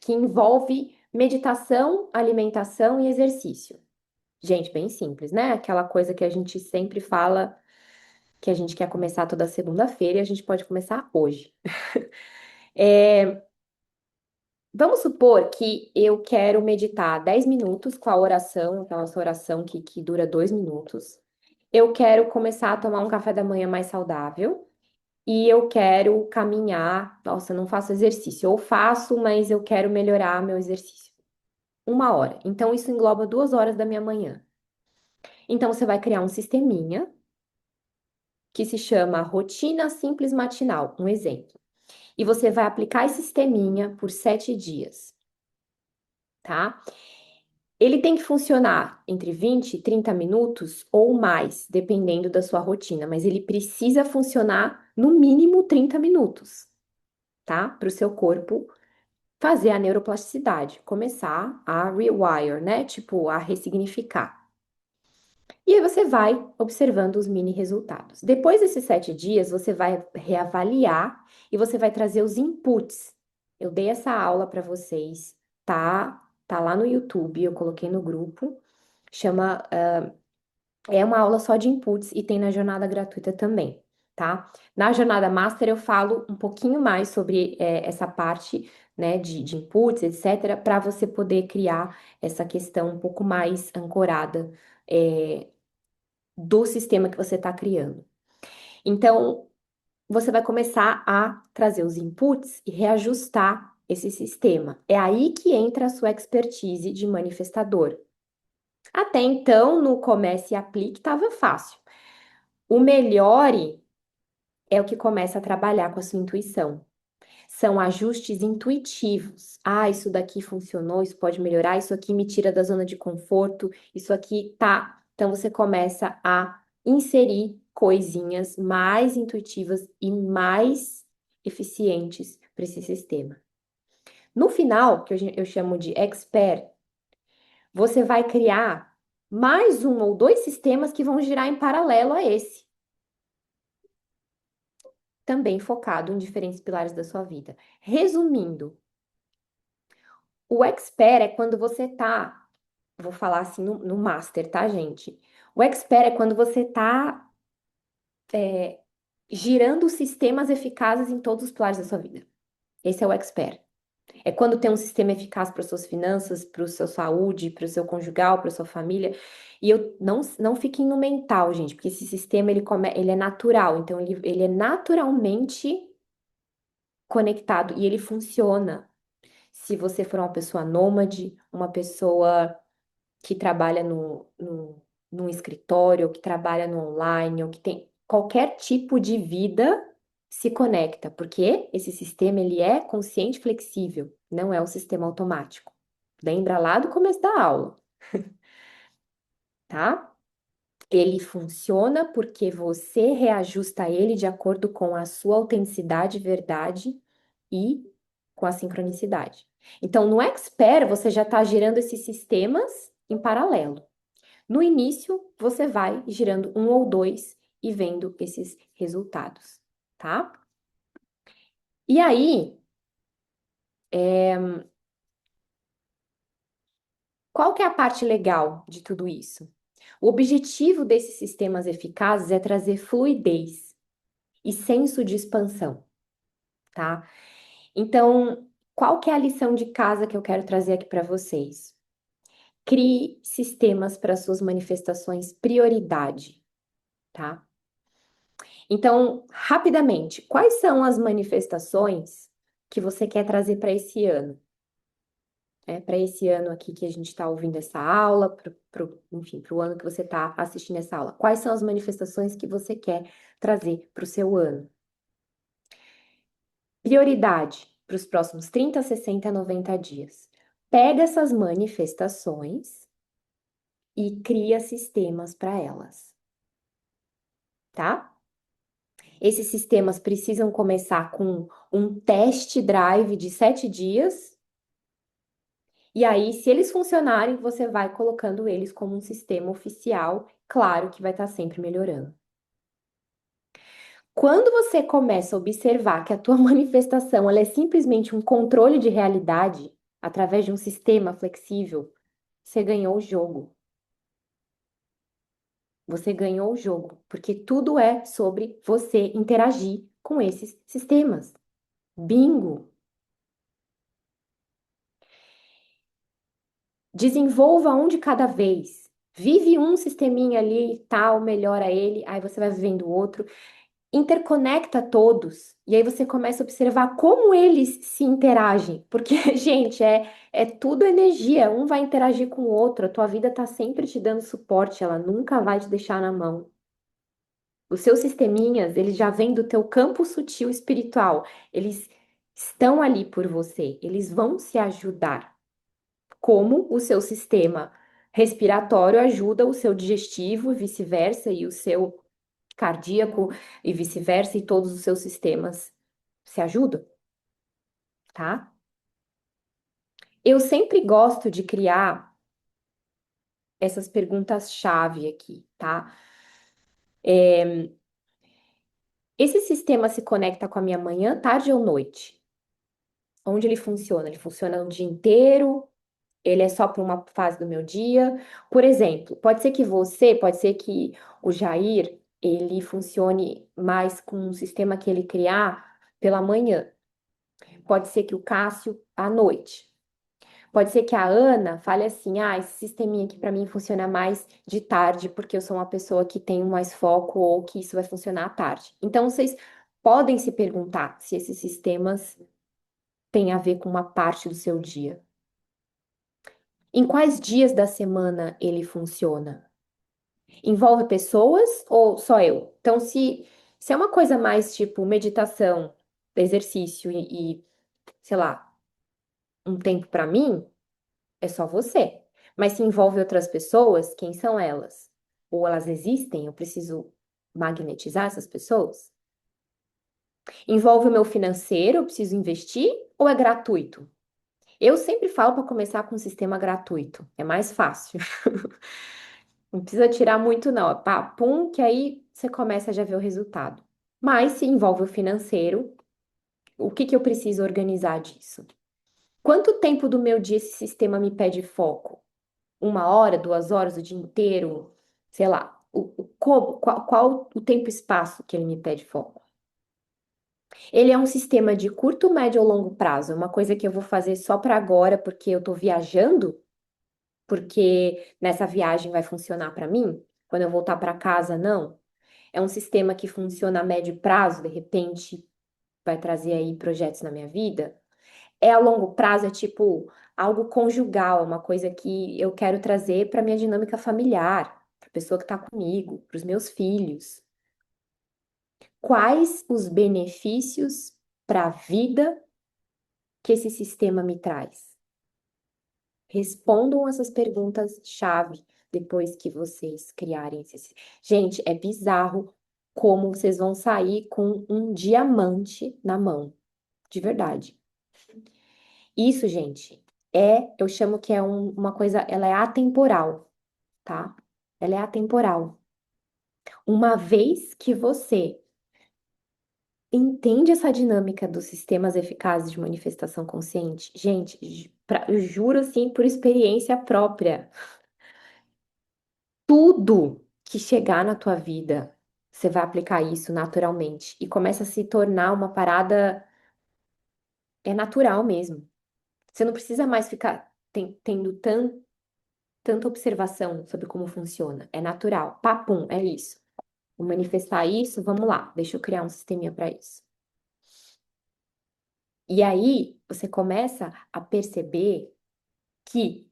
que envolve meditação, alimentação e exercício. Gente, bem simples, né? Aquela coisa que a gente sempre fala que a gente quer começar toda segunda-feira e a gente pode começar hoje. Vamos supor que eu quero meditar 10 minutos com a oração, aquela nossa oração que dura 2 minutos. Eu quero começar a tomar um café da manhã mais saudável e eu quero caminhar. Nossa, eu não faço exercício. Ou faço, mas eu quero melhorar meu exercício. 1 hora. Então, isso engloba 2 horas da minha manhã. Então, você vai criar um sisteminha que se chama Rotina Simples Matinal, um exemplo. E você vai aplicar esse sisteminha por 7 dias, tá? Ele tem que funcionar entre 20 e 30 minutos ou mais, dependendo da sua rotina, mas ele precisa funcionar no mínimo 30 minutos, tá? Para o seu corpo fazer a neuroplasticidade, começar a rewire, né? Tipo, a ressignificar. E aí você vai observando os mini resultados. Depois desses 7 dias, você vai reavaliar e você vai trazer os inputs. Eu dei essa aula para vocês, tá? Tá lá no YouTube, eu coloquei no grupo. Chama, é uma aula só de inputs e tem na jornada gratuita também, tá? Na jornada master eu falo um pouquinho mais sobre essa parte, né, de inputs, etc., para você poder criar essa questão um pouco mais ancorada. Do sistema que você está criando. Então, você vai começar a trazer os inputs e reajustar esse sistema. É aí que entra a sua expertise de manifestador. Até então, no Comece e Aplique estava fácil. O Melhore é o que começa a trabalhar com a sua intuição. São ajustes intuitivos. Ah, isso daqui funcionou, isso pode melhorar, isso aqui me tira da zona de conforto, isso aqui tá. Então você começa a inserir coisinhas mais intuitivas e mais eficientes para esse sistema. No final, que eu chamo de expert, você vai criar mais um ou dois sistemas que vão girar em paralelo a esse, também focado em diferentes pilares da sua vida. Resumindo, o expert é quando você tá, vou falar assim no master, tá, gente? O expert é quando você tá girando sistemas eficazes em todos os pilares da sua vida. Esse é o expert. É quando tem um sistema eficaz para suas finanças, para o seu saúde, para o seu conjugal, para sua família. E eu não fiquem no mental, gente, porque esse sistema ele é natural, então ele é naturalmente conectado e ele funciona. Se você for uma pessoa nômade, uma pessoa que trabalha num escritório, ou que trabalha no online, ou que tem qualquer tipo de vida, se conecta, porque esse sistema ele é consciente e flexível, não é um sistema automático. Lembra lá do começo da aula, tá? Ele funciona porque você reajusta ele de acordo com a sua autenticidade, verdade e com a sincronicidade. Então, no Expert, você já está girando esses sistemas em paralelo. No início, você vai girando um ou dois e vendo esses resultados, tá? E aí, qual que é a parte legal de tudo isso? O objetivo desses sistemas eficazes é trazer fluidez e senso de expansão, tá? Então, qual que é a lição de casa que eu quero trazer aqui para vocês? Crie sistemas para suas manifestações prioridade, tá? Então, rapidamente, quais são as manifestações que você quer trazer para esse ano? Para esse ano aqui que a gente está ouvindo essa aula, enfim, para o ano que você está assistindo essa aula. Quais são as manifestações que você quer trazer para o seu ano? Prioridade para os próximos 30, 60, 90 dias. Pega essas manifestações e cria sistemas para elas, tá? Esses sistemas precisam começar com um test drive de 7 dias. E aí, se eles funcionarem, você vai colocando eles como um sistema oficial. Claro que vai estar sempre melhorando. Quando você começa a observar que a tua manifestação ela é simplesmente um controle de realidade através de um sistema flexível, você ganhou o jogo. Você ganhou o jogo, porque tudo é sobre você interagir com esses sistemas. Bingo! Desenvolva um de cada vez. Vive um sisteminha ali e tal, melhora ele, aí você vai vivendo o outro. interconecta todos. E aí você começa a observar como eles se interagem. Porque, gente, é tudo energia. Um vai interagir com o outro. A tua vida tá sempre te dando suporte. Ela nunca vai te deixar na mão. Os seus sisteminhas, eles já vêm do teu campo sutil espiritual. Eles estão ali por você. Eles vão se ajudar. Como o seu sistema respiratório ajuda o seu digestivo e vice-versa, e o seu cardíaco e vice-versa, e todos os seus sistemas se ajudam, tá? Eu sempre gosto de criar essas perguntas-chave aqui, tá? Esse sistema se conecta com a minha manhã, tarde ou noite? Onde ele funciona? Ele funciona o dia inteiro? Ele é só para uma fase do meu dia? Por exemplo, pode ser que o Jair, ele funcione mais com um sistema que ele criar pela manhã. Pode ser que o Cássio à noite. Pode ser que a Ana fale assim: ah, esse sisteminha aqui para mim funciona mais de tarde, porque eu sou uma pessoa que tem mais foco ou que isso vai funcionar à tarde. Então, vocês podem se perguntar se esses sistemas têm a ver com uma parte do seu dia. Em quais dias da semana ele funciona? Envolve pessoas ou só eu? Então, se é uma coisa mais tipo meditação, exercício sei lá, um tempo para mim, é só você. Mas se envolve outras pessoas, quem são elas? Ou elas existem? Eu preciso magnetizar essas pessoas? Envolve o meu financeiro? Eu preciso investir? Ou é gratuito? Eu sempre falo para começar com um sistema gratuito. É mais fácil. Não precisa tirar muito, não. É pá, pum, que aí você começa a já ver o resultado. Mas se envolve o financeiro, o que que eu preciso organizar disso? Quanto tempo do meu dia esse sistema me pede foco? 1 hora, 2 horas, o dia inteiro? Sei lá. Qual o tempo e espaço que ele me pede foco? Ele é um sistema de curto, médio ou longo prazo? É uma coisa que eu vou fazer só para agora, porque eu tô viajando? Porque nessa viagem vai funcionar para mim? Quando eu voltar para casa, não? É um sistema que funciona a médio prazo, de repente vai trazer aí projetos na minha vida. É a longo prazo, é tipo algo conjugal, é uma coisa que eu quero trazer para minha dinâmica familiar, para a pessoa que está comigo, para os meus filhos. Quais os benefícios para a vida que esse sistema me traz? Respondam essas perguntas-chave depois que vocês criarem esse. Gente, é bizarro como vocês vão sair com um diamante na mão, de verdade. Isso, gente, eu chamo que é uma coisa, ela é atemporal, tá? Ela é atemporal. Uma vez que você entende essa dinâmica dos sistemas eficazes de manifestação consciente, gente, eu juro assim por experiência própria. Tudo que chegar na tua vida, você vai aplicar isso naturalmente e começa a se tornar uma parada natural mesmo. Você não precisa mais ficar tendo tanta observação sobre como funciona. É natural. Papum, é isso. Vou manifestar isso, vamos lá. Deixa eu criar um sisteminha para isso. E aí, você começa a perceber que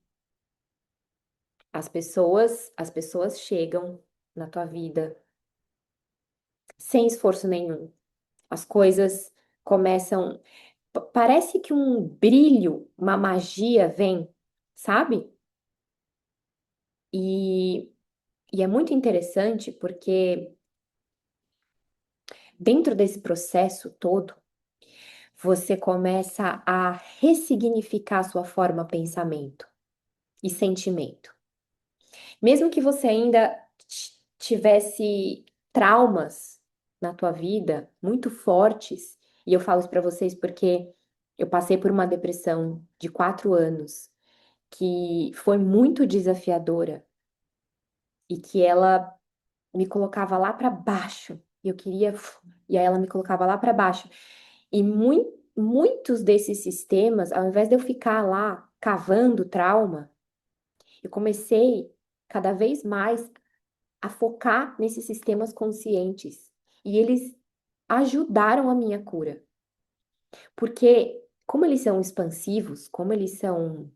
as pessoas chegam na tua vida sem esforço nenhum. As coisas começam. Parece que um brilho, uma magia vem, sabe? E, e é muito interessante porque dentro desse processo todo, você começa a ressignificar a sua forma pensamento e sentimento. Mesmo que você ainda tivesse traumas na tua vida muito fortes, e eu falo isso para vocês porque eu passei por uma depressão de 4 anos que foi muito desafiadora e que ela me colocava lá para baixo. E eu queria, e aí ela me colocava lá para baixo. E muitos desses sistemas, ao invés de eu ficar lá cavando trauma, eu comecei cada vez mais a focar nesses sistemas conscientes. E eles ajudaram a minha cura. Porque, como eles são expansivos, como eles são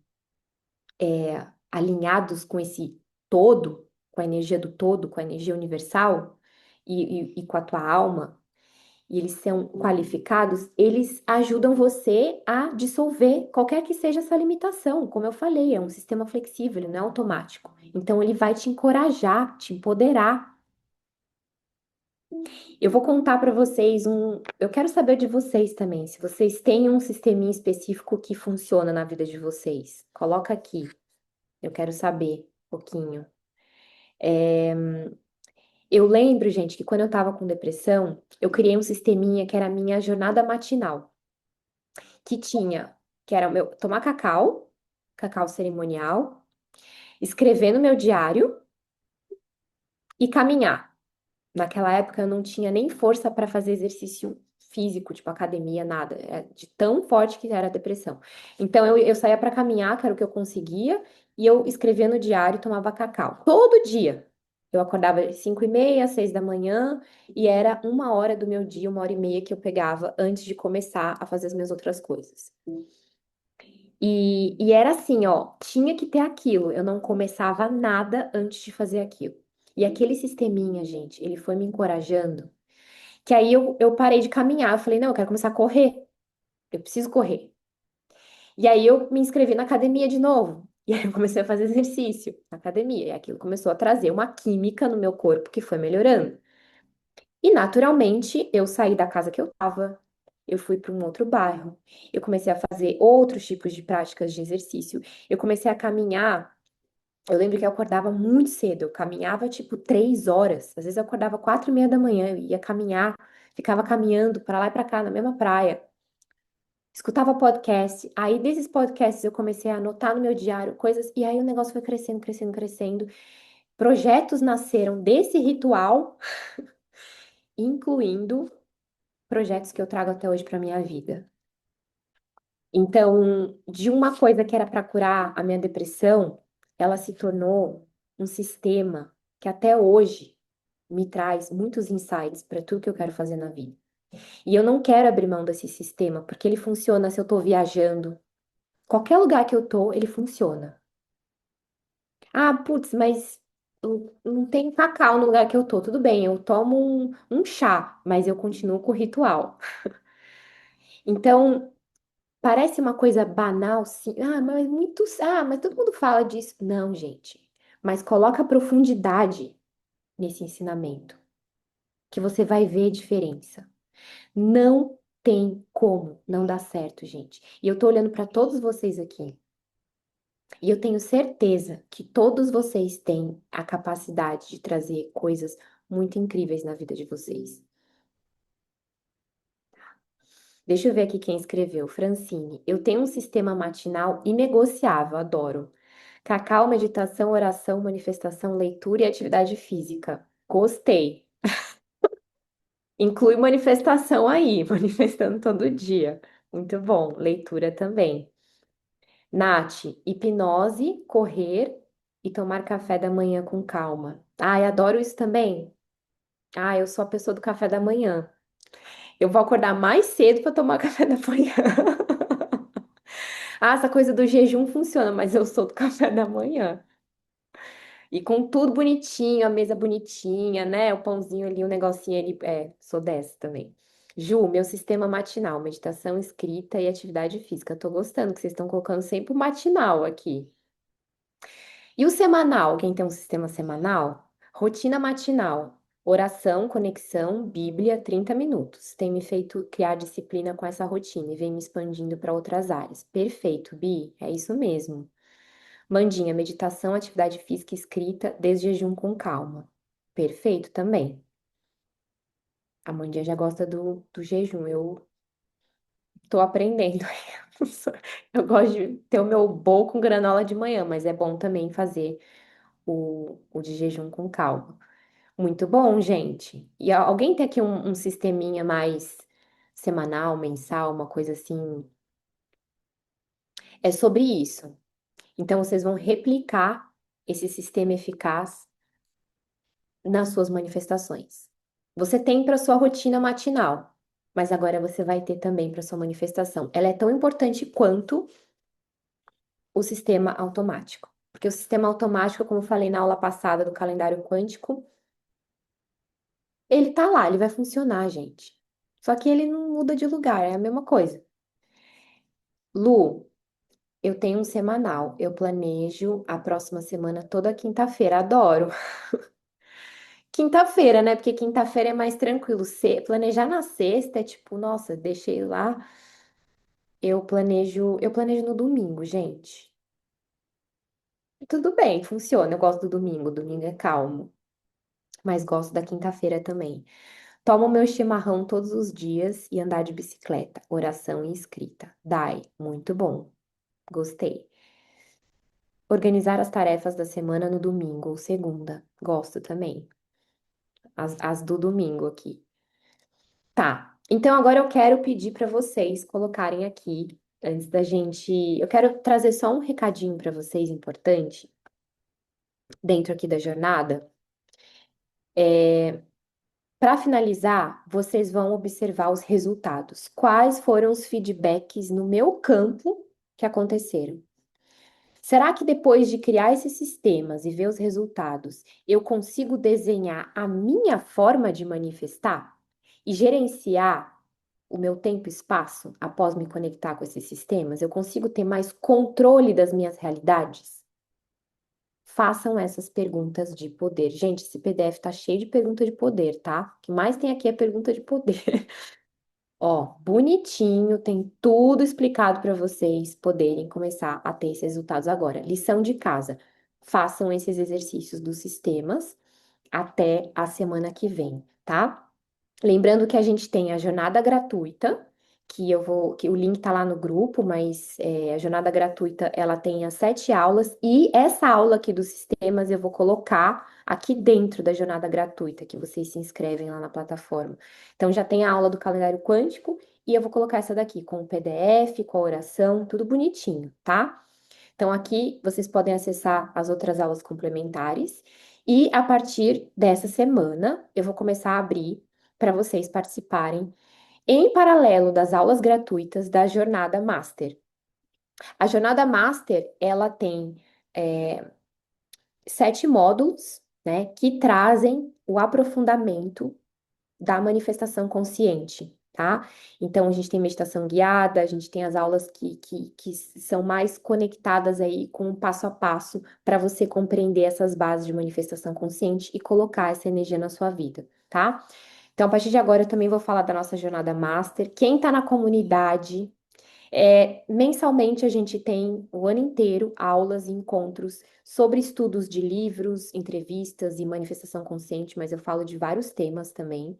alinhados com esse todo, com a energia do todo, com a energia universal e com a tua alma, e eles são qualificados, eles ajudam você a dissolver qualquer que seja essa limitação. Como eu falei, é um sistema flexível, ele não é automático. Então, ele vai te encorajar, te empoderar. Eu vou contar para vocês um. Eu quero saber de vocês também, se vocês têm um sisteminha específico que funciona na vida de vocês. Coloca aqui. Eu quero saber um pouquinho. É, Eu lembro, gente, que quando eu tava com depressão, eu criei um sisteminha que era a minha jornada matinal, que tinha, que era o meu tomar cacau, cacau cerimonial, escrever no meu diário e caminhar. Naquela época eu não tinha nem força para fazer exercício físico, tipo academia, nada. É de tão forte que era a depressão. Então eu saía para caminhar, que era o que eu conseguia, e eu escrevia no diário e tomava cacau. Todo dia. Eu acordava às 5h30, 6 da manhã, e era 1 hora do meu dia, 1 hora e meia que eu pegava antes de começar a fazer as minhas outras coisas. E era assim, ó, tinha que ter aquilo. Eu não começava nada antes de fazer aquilo. E aquele sisteminha, gente, ele foi me encorajando, que aí eu parei de caminhar. Eu falei, não, eu quero começar a correr. Eu preciso correr. E aí eu me inscrevi na academia de novo. E aí eu comecei a fazer exercício na academia. E aquilo começou a trazer uma química no meu corpo que foi melhorando. E naturalmente eu saí da casa que eu tava, eu fui para um outro bairro, eu comecei a fazer outros tipos de práticas de exercício, eu comecei a caminhar. Eu lembro que eu acordava muito cedo, eu caminhava tipo 3 horas, às vezes eu acordava 4h30 da manhã, eu ia caminhar, ficava caminhando para lá e para cá na mesma praia, escutava podcast. Aí desses podcasts eu comecei a anotar no meu diário coisas, e aí o negócio foi crescendo, crescendo, crescendo. Projetos nasceram desse ritual, incluindo projetos que eu trago até hoje para minha vida. Então, de uma coisa que era para curar a minha depressão, ela se tornou um sistema que até hoje me traz muitos insights para tudo que eu quero fazer na vida. E eu não quero abrir mão desse sistema, porque ele funciona se eu estou viajando. Qualquer lugar que eu tô, ele funciona. Ah, putz, mas não tem cacau no lugar que eu tô. Tudo bem, eu tomo um chá, mas eu continuo com o ritual. Então, parece uma coisa banal, sim. Ah, mas muito. Ah, mas todo mundo fala disso. Não, gente. Mas coloca profundidade nesse ensinamento, que você vai ver a diferença. Não tem como não dar certo, gente. E eu tô olhando para todos vocês aqui. E eu tenho certeza que todos vocês têm a capacidade de trazer coisas muito incríveis na vida de vocês. Deixa eu ver aqui quem escreveu. Francine. Eu tenho um sistema matinal inegociável, adoro. Cacau, meditação, oração, manifestação, leitura e atividade física. Gostei. Inclui manifestação aí, manifestando todo dia. Muito bom. Leitura também. Nath, hipnose, correr e tomar café da manhã com calma. Ai, adoro isso também. Ah, eu sou a pessoa do café da manhã. Eu vou acordar mais cedo para tomar café da manhã. Ah, essa coisa do jejum funciona, mas eu sou do café da manhã. E com tudo bonitinho, a mesa bonitinha, né? O pãozinho ali, o negocinho ali. É, sou dessa também. Ju, meu sistema matinal, meditação escrita e atividade física. Tô gostando que vocês estão colocando sempre o matinal aqui. E o semanal? Quem tem um sistema semanal? Rotina matinal. Oração, conexão, Bíblia, 30 minutos. Tem me feito criar disciplina com essa rotina e vem me expandindo para outras áreas. Perfeito, Bi, é isso mesmo. Mandinha, meditação, atividade física escrita, desde jejum com calma. Perfeito também. A Mandinha já gosta do jejum, eu tô aprendendo. Eu gosto de ter o meu bowl com granola de manhã, mas é bom também fazer o de jejum com calma. Muito bom, gente. E alguém tem aqui um sisteminha mais semanal, mensal, uma coisa assim? É sobre isso. Então, vocês vão replicar esse sistema eficaz nas suas manifestações. Você tem para sua rotina matinal, mas agora você vai ter também para sua manifestação. Ela é tão importante quanto o sistema automático. Porque o sistema automático, como eu falei na aula passada do calendário quântico, ele tá lá, ele vai funcionar, gente. Só que ele não muda de lugar, é a mesma coisa. Lu, eu tenho um semanal. Eu planejo a próxima semana toda quinta-feira. Adoro. Quinta-feira, né? Porque quinta-feira é mais tranquilo. Planejar na sexta é tipo, nossa, deixei lá. Eu planejo no domingo, gente. Tudo bem, funciona. Eu gosto do domingo. Domingo é calmo, mas gosto da quinta-feira também. Tomo meu chimarrão todos os dias e andar de bicicleta. Oração e escrita. Dai, muito bom. Gostei. Organizar as tarefas da semana no domingo ou segunda. Gosto também. As do domingo aqui. Tá. Então agora eu quero pedir para vocês colocarem aqui, antes da gente. Eu quero trazer só um recadinho para vocês importante, dentro aqui da jornada. Para finalizar, vocês vão observar os resultados. Quais foram os feedbacks no meu campo que aconteceram? Será que depois de criar esses sistemas e ver os resultados, eu consigo desenhar a minha forma de manifestar e gerenciar o meu tempo e espaço após me conectar com esses sistemas? Eu consigo ter mais controle das minhas realidades? Façam essas perguntas de poder. Gente, esse PDF tá cheio de pergunta de poder, tá? O que mais tem aqui é pergunta de poder. Ó, bonitinho, tem tudo explicado para vocês poderem começar a ter esses resultados agora. Lição de casa: façam esses exercícios dos sistemas até a semana que vem, tá? Lembrando que a gente tem a jornada gratuita, que o link tá lá no grupo, mas a jornada gratuita ela tem as 7 aulas e essa aula aqui dos sistemas eu vou colocar aqui dentro da jornada gratuita, que vocês se inscrevem lá na plataforma. Então já tem a aula do calendário quântico e eu vou colocar essa daqui com o PDF, com a oração, tudo bonitinho, tá? Então aqui vocês podem acessar as outras aulas complementares e a partir dessa semana eu vou começar a abrir para vocês participarem em paralelo das aulas gratuitas da Jornada Master. A Jornada Master, ela tem 7 módulos, né, que trazem o aprofundamento da manifestação consciente, tá? Então, a gente tem meditação guiada, a gente tem as aulas que são mais conectadas aí com o passo a passo para você compreender essas bases de manifestação consciente e colocar essa energia na sua vida, tá? Então, a partir de agora, eu também vou falar da nossa jornada master. Quem está na comunidade, mensalmente a gente tem o ano inteiro aulas e encontros sobre estudos de livros, entrevistas e manifestação consciente, mas eu falo de vários temas também.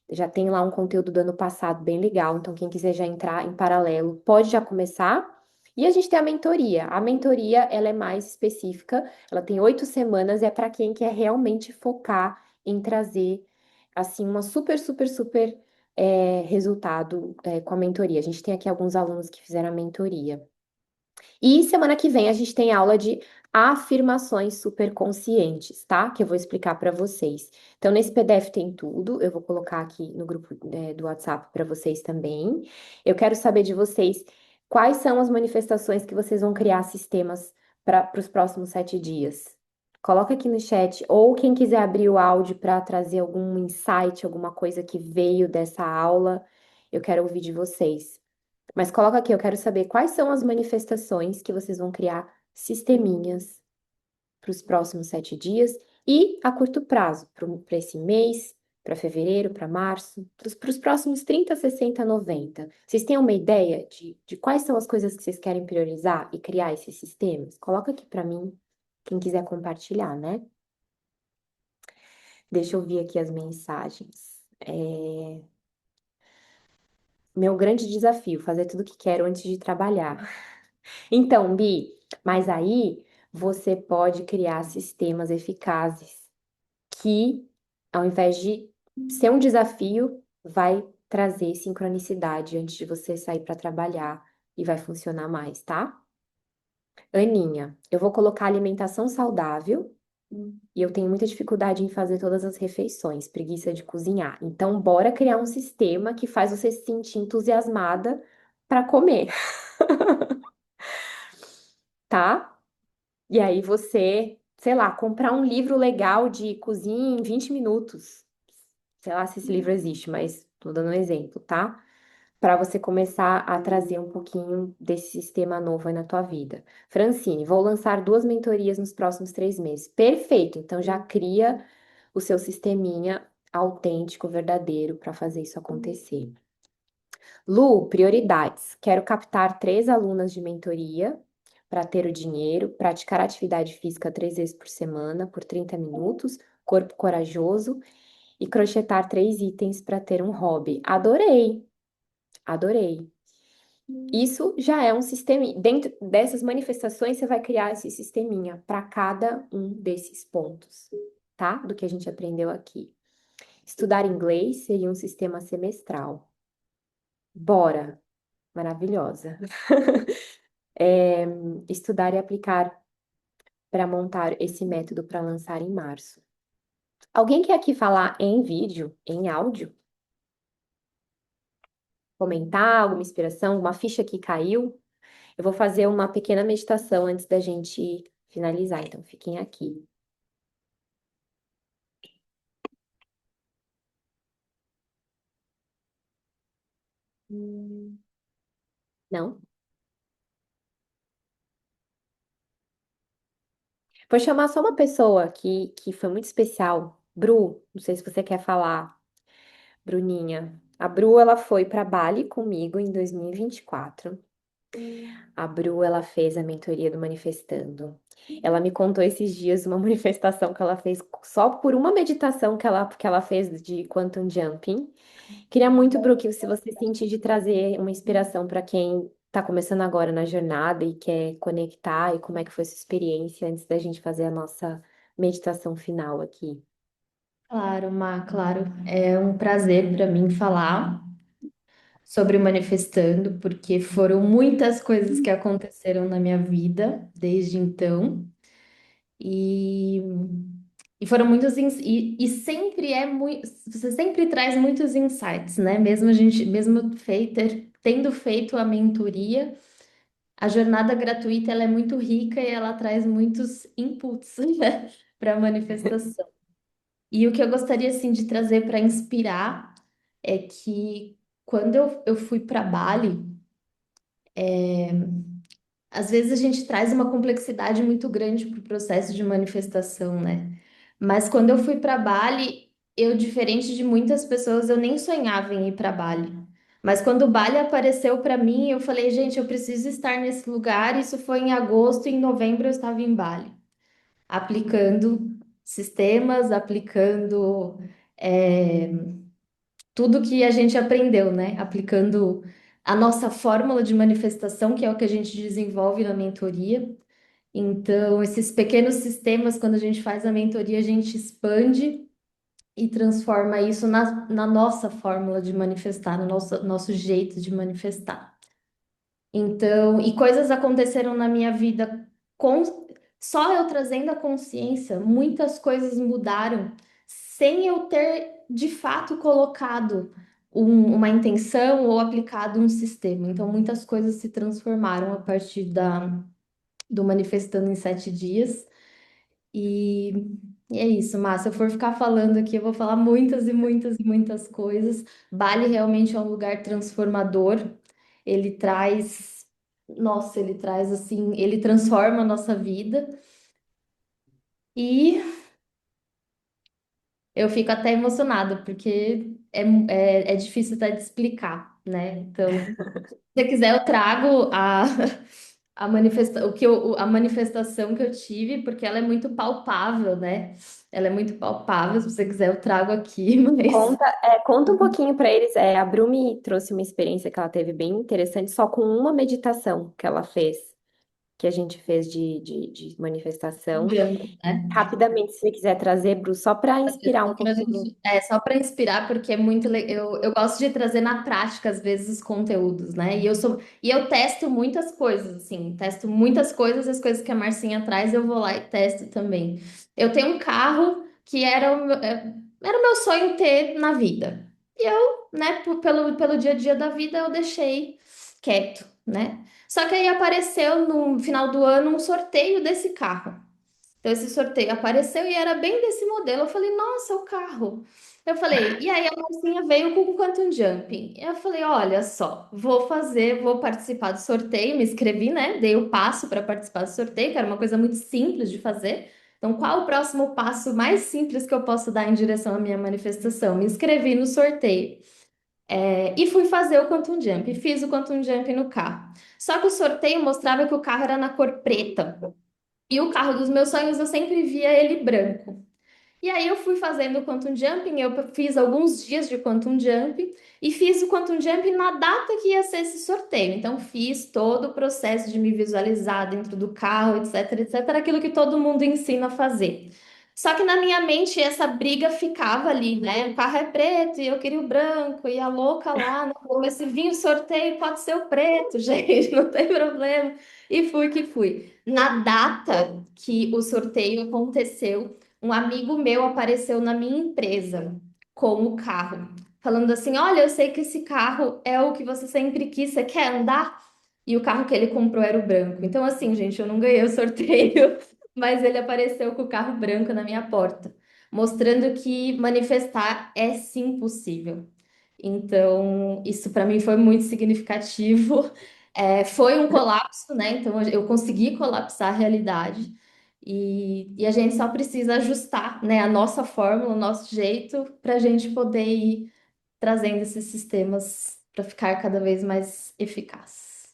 Já tem lá um conteúdo do ano passado bem legal, então quem quiser já entrar em paralelo pode já começar. E a gente tem a mentoria. A mentoria, ela é mais específica, ela tem 8 semanas, é para quem quer realmente focar em trazer, assim, uma super, super, super resultado com a mentoria. A gente tem aqui alguns alunos que fizeram a mentoria. E semana que vem a gente tem aula de afirmações superconscientes, tá? Que eu vou explicar para vocês. Então, nesse PDF tem tudo. Eu vou colocar aqui no grupo, do WhatsApp para vocês também. Eu quero saber de vocês quais são as manifestações que vocês vão criar sistemas para os próximos 7 dias. Coloca aqui no chat, ou quem quiser abrir o áudio para trazer algum insight, alguma coisa que veio dessa aula, eu quero ouvir de vocês. Mas coloca aqui, eu quero saber quais são as manifestações que vocês vão criar sisteminhas para os próximos 7 dias e a curto prazo, para esse mês, para fevereiro, para março, para os próximos 30, 60, 90. Vocês têm uma ideia de quais são as coisas que vocês querem priorizar e criar esses sistemas? Coloca aqui para mim, quem quiser compartilhar, né? Deixa eu ver aqui as mensagens. Meu grande desafio, fazer tudo o que quero antes de trabalhar. Então, Bi, mas aí você pode criar sistemas eficazes que, ao invés de ser um desafio, vai trazer sincronicidade antes de você sair para trabalhar e vai funcionar mais, tá? Aninha, eu vou colocar alimentação saudável E eu tenho muita dificuldade em fazer todas as refeições, preguiça de cozinhar. Então, bora criar um sistema que faz você se sentir entusiasmada para comer, tá? E aí você, sei lá, comprar um livro legal de cozinha em 20 minutos. Sei lá se esse livro existe, mas tô dando um exemplo, tá? Para você começar a trazer um pouquinho desse sistema novo aí na tua vida. Francine, vou lançar 2 mentorias nos próximos 3 meses. Perfeito, então já cria o seu sisteminha autêntico, verdadeiro para fazer isso acontecer. Lu, prioridades. Quero captar 3 alunas de mentoria para ter o dinheiro, praticar atividade física 3 vezes por semana, por 30 minutos, corpo corajoso e crochetar 3 itens para ter um hobby. Adorei, adorei. Isso já é um sistema. Dentro dessas manifestações, você vai criar esse sisteminha para cada um desses pontos, tá? Do que a gente aprendeu aqui. Estudar inglês seria um sistema semestral. Bora! Maravilhosa. É, estudar e aplicar para montar esse método para lançar em março. Alguém quer aqui falar em vídeo, em áudio? Comentar alguma inspiração, uma ficha que caiu? Eu vou fazer uma pequena meditação antes da gente finalizar, então fiquem aqui. Não? Vou chamar só uma pessoa que foi muito especial. Bru, não sei se você quer falar, Bruninha. A Bru, ela foi para Bali comigo em 2024. A Bru, ela fez a mentoria do Manifestando. Ela me contou esses dias uma manifestação que ela fez só por uma meditação que ela fez de Quantum Jumping. Queria muito, Bru, que se você sentir de trazer uma inspiração para quem está começando agora na jornada e quer conectar, e como é que foi sua experiência antes da gente fazer a nossa meditação final aqui. Claro, Má, claro. É um prazer para mim falar sobre o Manifestando, porque foram muitas coisas que aconteceram na minha vida desde então. E, e foram muitos e sempre é muito, você sempre traz muitos insights, né? Mesmo a gente, mesmo tendo feito a mentoria, a jornada gratuita ela é muito rica e ela traz muitos inputs, né, para a manifestação. E o que eu gostaria assim de trazer para inspirar é que quando eu fui para Bali, às vezes a gente traz uma complexidade muito grande para o processo de manifestação, né? Mas quando eu fui para Bali, eu, diferente de muitas pessoas, eu nem sonhava em ir para Bali. Mas quando o Bali apareceu para mim, eu falei, gente, eu preciso estar nesse lugar. Isso foi em agosto, e em novembro eu estava em Bali, aplicando sistemas, aplicando é, tudo que a gente aprendeu, né? Aplicando a nossa fórmula de manifestação, que é o que a gente desenvolve na mentoria. Então, esses pequenos sistemas, quando a gente faz a mentoria, a gente expande e transforma isso na nossa fórmula de manifestar, no nosso jeito de manifestar. Então, e coisas aconteceram na minha vida com só eu trazendo a consciência, muitas coisas mudaram sem eu ter de fato colocado uma intenção ou aplicado um sistema. Então, muitas coisas se transformaram a partir do Manifestando em 7 dias. E, e é isso, Márcia. Se eu for ficar falando aqui, eu vou falar muitas e muitas e muitas coisas. Bali realmente é um lugar transformador. Ele traz, nossa, ele traz assim, ele transforma a nossa vida. E eu fico até emocionada, porque é difícil até de explicar, né? Então, se você quiser, eu trago a manifestação que eu tive, porque ela é muito palpável, né? Ela é muito palpável. Se você quiser, eu trago aqui, mas Conta um pouquinho para eles. A Bru me trouxe uma experiência que ela teve bem interessante, só com uma meditação que ela fez, que a gente fez de manifestação. Jump, né? Rapidamente, se você quiser trazer, Bru, só para inspirar um pouquinho. Só para inspirar, porque é muito eu gosto de trazer na prática, às vezes, os conteúdos, né? E eu testo muitas coisas, assim, testo muitas coisas, as coisas que a Marcinha traz, eu vou lá e testo também. Eu tenho um carro que era o meu sonho ter na vida. E eu, né, pelo dia a dia da vida, eu deixei quieto, né? Só que aí apareceu no final do ano um sorteio desse carro. Então, esse sorteio apareceu e era bem desse modelo. Eu falei, nossa, o carro. Eu falei, e aí a mocinha veio com o Quantum Jumping. Eu falei, olha só, vou participar do sorteio. Me inscrevi, né? Dei o passo para participar do sorteio, que era uma coisa muito simples de fazer. Então, qual o próximo passo mais simples que eu posso dar em direção à minha manifestação? Me inscrevi no sorteio. E fui fazer o Quantum Jump. Fiz o Quantum Jump no carro. Só que o sorteio mostrava que o carro era na cor preta. E o carro dos meus sonhos eu sempre via ele branco. E aí eu fui fazendo o Quantum Jumping, eu fiz alguns dias de Quantum Jumping e fiz o Quantum Jumping na data que ia ser esse sorteio. Então fiz todo o processo de me visualizar dentro do carro, etc, etc, aquilo que todo mundo ensina a fazer. Só que na minha mente essa briga ficava ali, né? O carro é preto e eu queria o branco, e a louca lá, no começo, se vir o sorteio, pode ser o preto, gente, não tem problema. E fui que fui. Na data que o sorteio aconteceu, um amigo meu apareceu na minha empresa com o carro, falando assim: Olha, eu sei que esse carro é o que você sempre quis, você quer andar? E o carro que ele comprou era o branco. Então, assim, gente, eu não ganhei o sorteio, mas ele apareceu com o carro branco na minha porta, mostrando que manifestar é sim possível. Então, isso para mim foi muito significativo. Foi um colapso, né? Então, eu consegui colapsar a realidade. E a gente só precisa ajustar, né, a nossa fórmula, o nosso jeito, para a gente poder ir trazendo esses sistemas para ficar cada vez mais eficaz.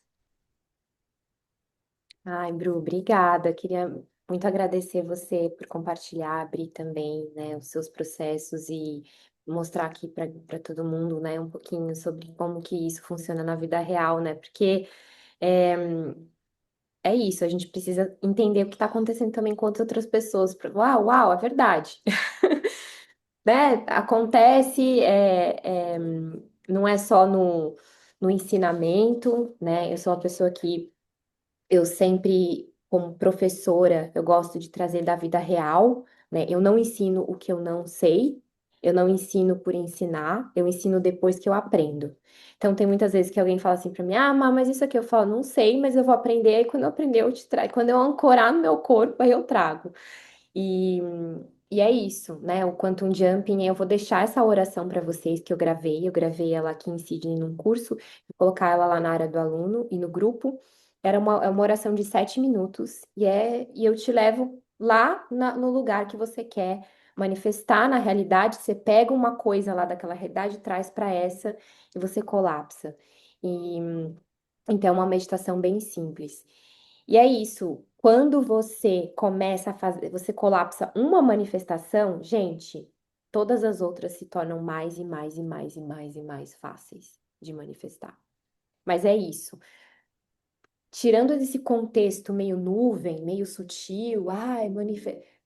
Ai, Bru, obrigada. Queria muito agradecer você por compartilhar, abrir também, né, os seus processos e mostrar aqui para todo mundo, né, um pouquinho sobre como que isso funciona na vida real, né? Porque é, é isso, a gente precisa entender o que está acontecendo também com as outras pessoas. Uau, uau, é verdade. Né? Acontece, não é só no ensinamento, né? Eu sou uma pessoa que eu sempre, como professora, eu gosto de trazer da vida real, né? Eu não ensino o que eu não sei, eu não ensino por ensinar, eu ensino depois que eu aprendo. Então, tem muitas vezes que alguém fala assim pra mim, ah, mas isso aqui eu falo, não sei, mas eu vou aprender, aí quando eu aprender eu te trago, quando eu ancorar no meu corpo, aí eu trago. E, e é isso, né? O Quantum Jumping, eu vou deixar essa oração para vocês que eu gravei ela aqui em Sydney num curso, vou colocar ela lá na área do aluno e no grupo. É uma oração de 7 minutos e eu te levo lá no lugar que você quer manifestar na realidade. Você pega uma coisa lá daquela realidade, e traz para essa e você colapsa. E então, é uma meditação bem simples. E é isso. Quando você começa a fazer, você colapsa uma manifestação, gente, todas as outras se tornam mais e mais e mais e mais e mais fáceis de manifestar. Mas é isso. Tirando esse contexto meio nuvem, meio sutil,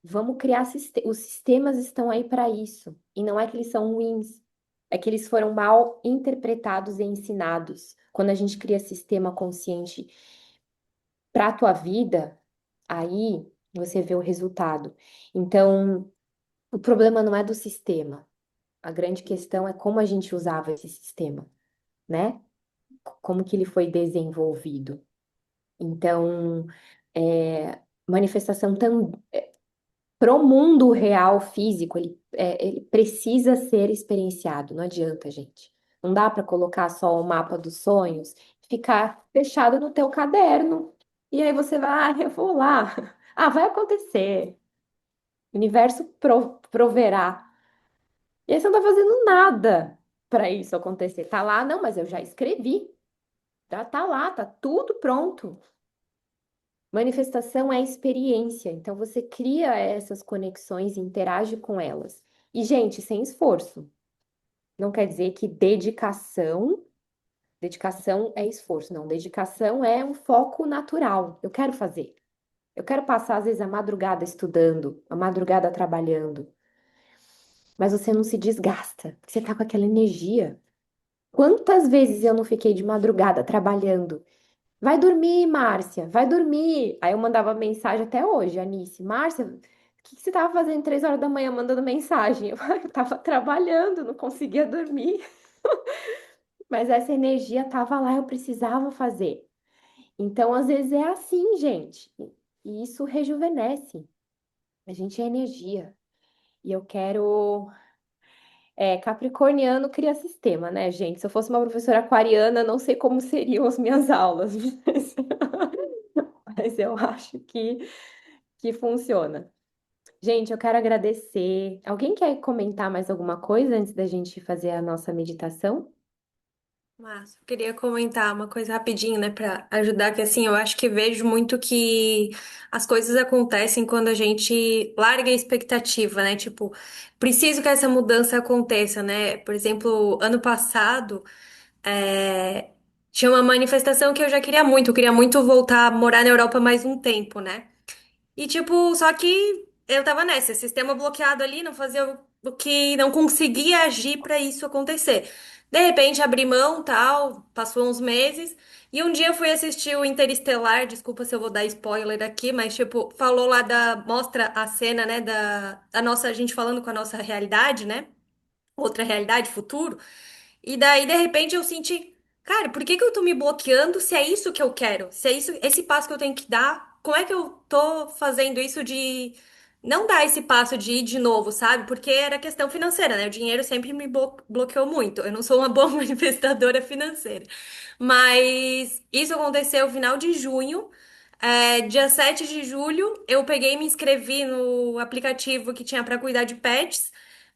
vamos criar os sistemas estão aí para isso. E não é que eles são ruins, é que eles foram mal interpretados e ensinados. Quando a gente cria sistema consciente para a tua vida, aí você vê o resultado. Então, o problema não é do sistema. A grande questão é como a gente usava esse sistema, né? Como que ele foi desenvolvido. Então, manifestação para o mundo real físico, ele precisa ser experienciado. Não adianta, gente. Não dá para colocar só o mapa dos sonhos, e ficar fechado no teu caderno. E aí você vai, eu vou lá. Ah, vai acontecer. O universo proverá. E aí você não tá fazendo nada para isso acontecer. Tá lá, não, mas eu já escrevi. Tá lá, tá tudo pronto. Manifestação é experiência, então você cria essas conexões e interage com elas. E, gente, sem esforço. Não quer dizer que dedicação Dedicação é esforço, não. Dedicação é um foco natural. Eu quero fazer. Eu quero passar, às vezes, a madrugada estudando, a madrugada trabalhando. Mas você não se desgasta, porque você tá com aquela energia. Quantas vezes eu não fiquei de madrugada trabalhando? Vai dormir, Márcia, vai dormir. Aí eu mandava mensagem até hoje, Anice. Márcia, o que que você tava fazendo 3 horas da manhã mandando mensagem? Eu tava trabalhando, não conseguia dormir. Mas essa energia tava lá, eu precisava fazer. Então, às vezes é assim, gente. E isso rejuvenesce. A gente é energia. E eu quero. Capricorniano cria sistema, né, gente? Se eu fosse uma professora aquariana, não sei como seriam as minhas aulas, mas eu acho que funciona. Gente, eu quero agradecer. Alguém quer comentar mais alguma coisa antes da gente fazer a nossa meditação? Mas eu queria comentar uma coisa rapidinho, né, pra ajudar, que assim, eu acho que vejo muito que as coisas acontecem quando a gente larga a expectativa, né? Tipo, preciso que essa mudança aconteça, né? Por exemplo, ano passado, é, tinha uma manifestação que eu já queria muito, eu queria muito voltar a morar na Europa mais um tempo, né? E tipo, só que eu tava nessa, sistema bloqueado ali, não fazia o que, não conseguia agir pra isso acontecer. De repente abri mão, tal, passou uns meses, e um dia eu fui assistir o Interestelar, desculpa se eu vou dar spoiler aqui, mas tipo, falou lá mostra a cena, né, da nossa, a gente falando com a nossa realidade, né? Outra realidade, futuro. E daí, de repente, eu senti, cara, por que que eu tô me bloqueando se é isso que eu quero? Se é isso, esse passo que eu tenho que dar, como é que eu tô fazendo isso de não dar esse passo de ir de novo, sabe? Porque era questão financeira, né? O dinheiro sempre me bloqueou muito. Eu não sou uma boa manifestadora financeira. Mas isso aconteceu no final de junho. Dia 7 de julho, eu peguei e me inscrevi no aplicativo que tinha para cuidar de pets.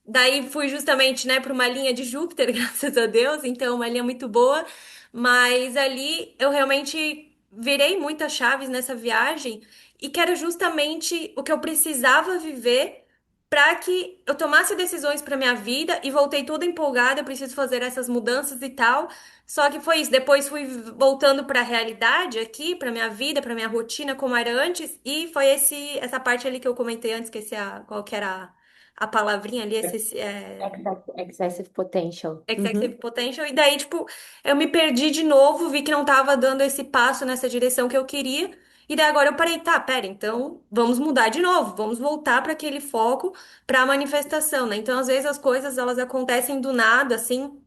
Daí fui justamente, né, para uma linha de Júpiter, graças a Deus, então uma linha muito boa. Mas ali eu realmente virei muitas chaves nessa viagem e que era justamente o que eu precisava viver para que eu tomasse decisões para minha vida e voltei toda empolgada, eu preciso fazer essas mudanças e tal. Só que foi isso, depois fui voltando para a realidade aqui, para minha vida, para minha rotina como era antes, e foi essa parte ali que eu comentei antes, esqueci qual que era a palavrinha ali, Excessive potential. Excessive Uhum. Potential, e daí, tipo, eu me perdi de novo, vi que não tava dando esse passo nessa direção que eu queria, e daí agora eu parei, tá, pera, então vamos mudar de novo, vamos voltar para aquele foco, para a manifestação, né? Então, às vezes as coisas elas acontecem do nada, assim,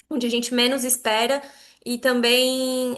onde a gente menos espera. E também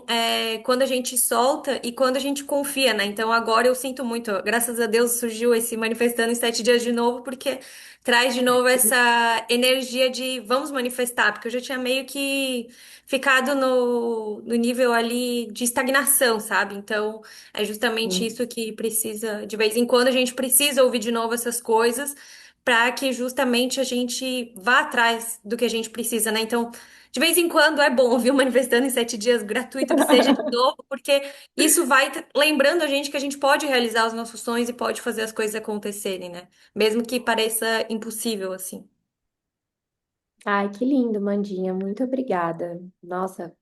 quando a gente solta e quando a gente confia, né? Então agora eu sinto muito, graças a Deus surgiu esse manifestando em 7 dias de novo, porque traz de novo essa energia de vamos manifestar, porque eu já tinha meio que ficado no nível ali de estagnação, sabe? Então é justamente Sim. isso que precisa, de vez em quando a gente precisa ouvir de novo essas coisas. Para que justamente a gente vá atrás do que a gente precisa, né? Então, de vez em quando é bom ouvir o Manifestando em 7 dias gratuito que seja de novo, porque isso vai lembrando a gente que a gente pode realizar os nossos sonhos e pode fazer as coisas acontecerem, né? Mesmo que pareça impossível, assim. Ai, que lindo, Mandinha. Muito obrigada. Nossa,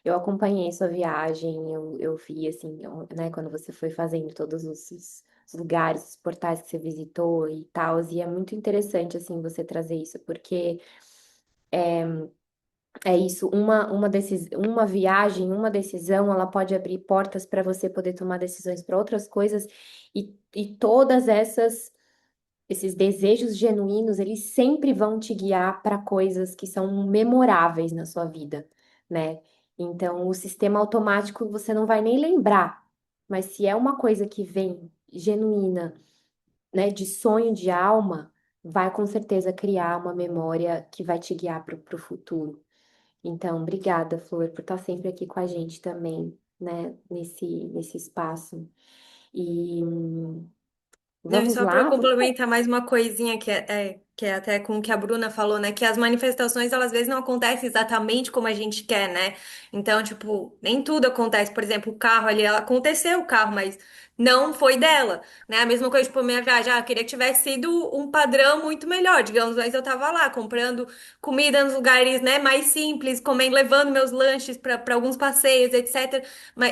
eu acompanhei sua viagem, eu vi, assim, né, quando você foi fazendo todos os lugares, os portais que você visitou e tal, e é muito interessante, assim, você trazer isso, porque é isso, uma viagem, uma decisão, ela pode abrir portas para você poder tomar decisões para outras coisas, e todas esses desejos genuínos, eles sempre vão te guiar para coisas que são memoráveis na sua vida, né? Então, o sistema automático você não vai nem lembrar, mas se é uma coisa que vem genuína, né, de sonho de alma, vai com certeza criar uma memória que vai te guiar para o futuro. Então, obrigada, Flor, por estar sempre aqui com a gente também, né, nesse espaço. E Não, e vamos só para lá? complementar mais uma coisinha que é que é até com o que a Bruna falou, né? Que as manifestações, elas às vezes não acontecem exatamente como a gente quer, né? Então, tipo, nem tudo acontece. Por exemplo, o carro ali, ela aconteceu o carro, mas não foi dela, né? A mesma coisa, tipo, minha viagem, eu queria que tivesse sido um padrão muito melhor, digamos, mas eu tava lá comprando comida nos lugares, né, mais simples, comendo, levando meus lanches para alguns passeios, etc.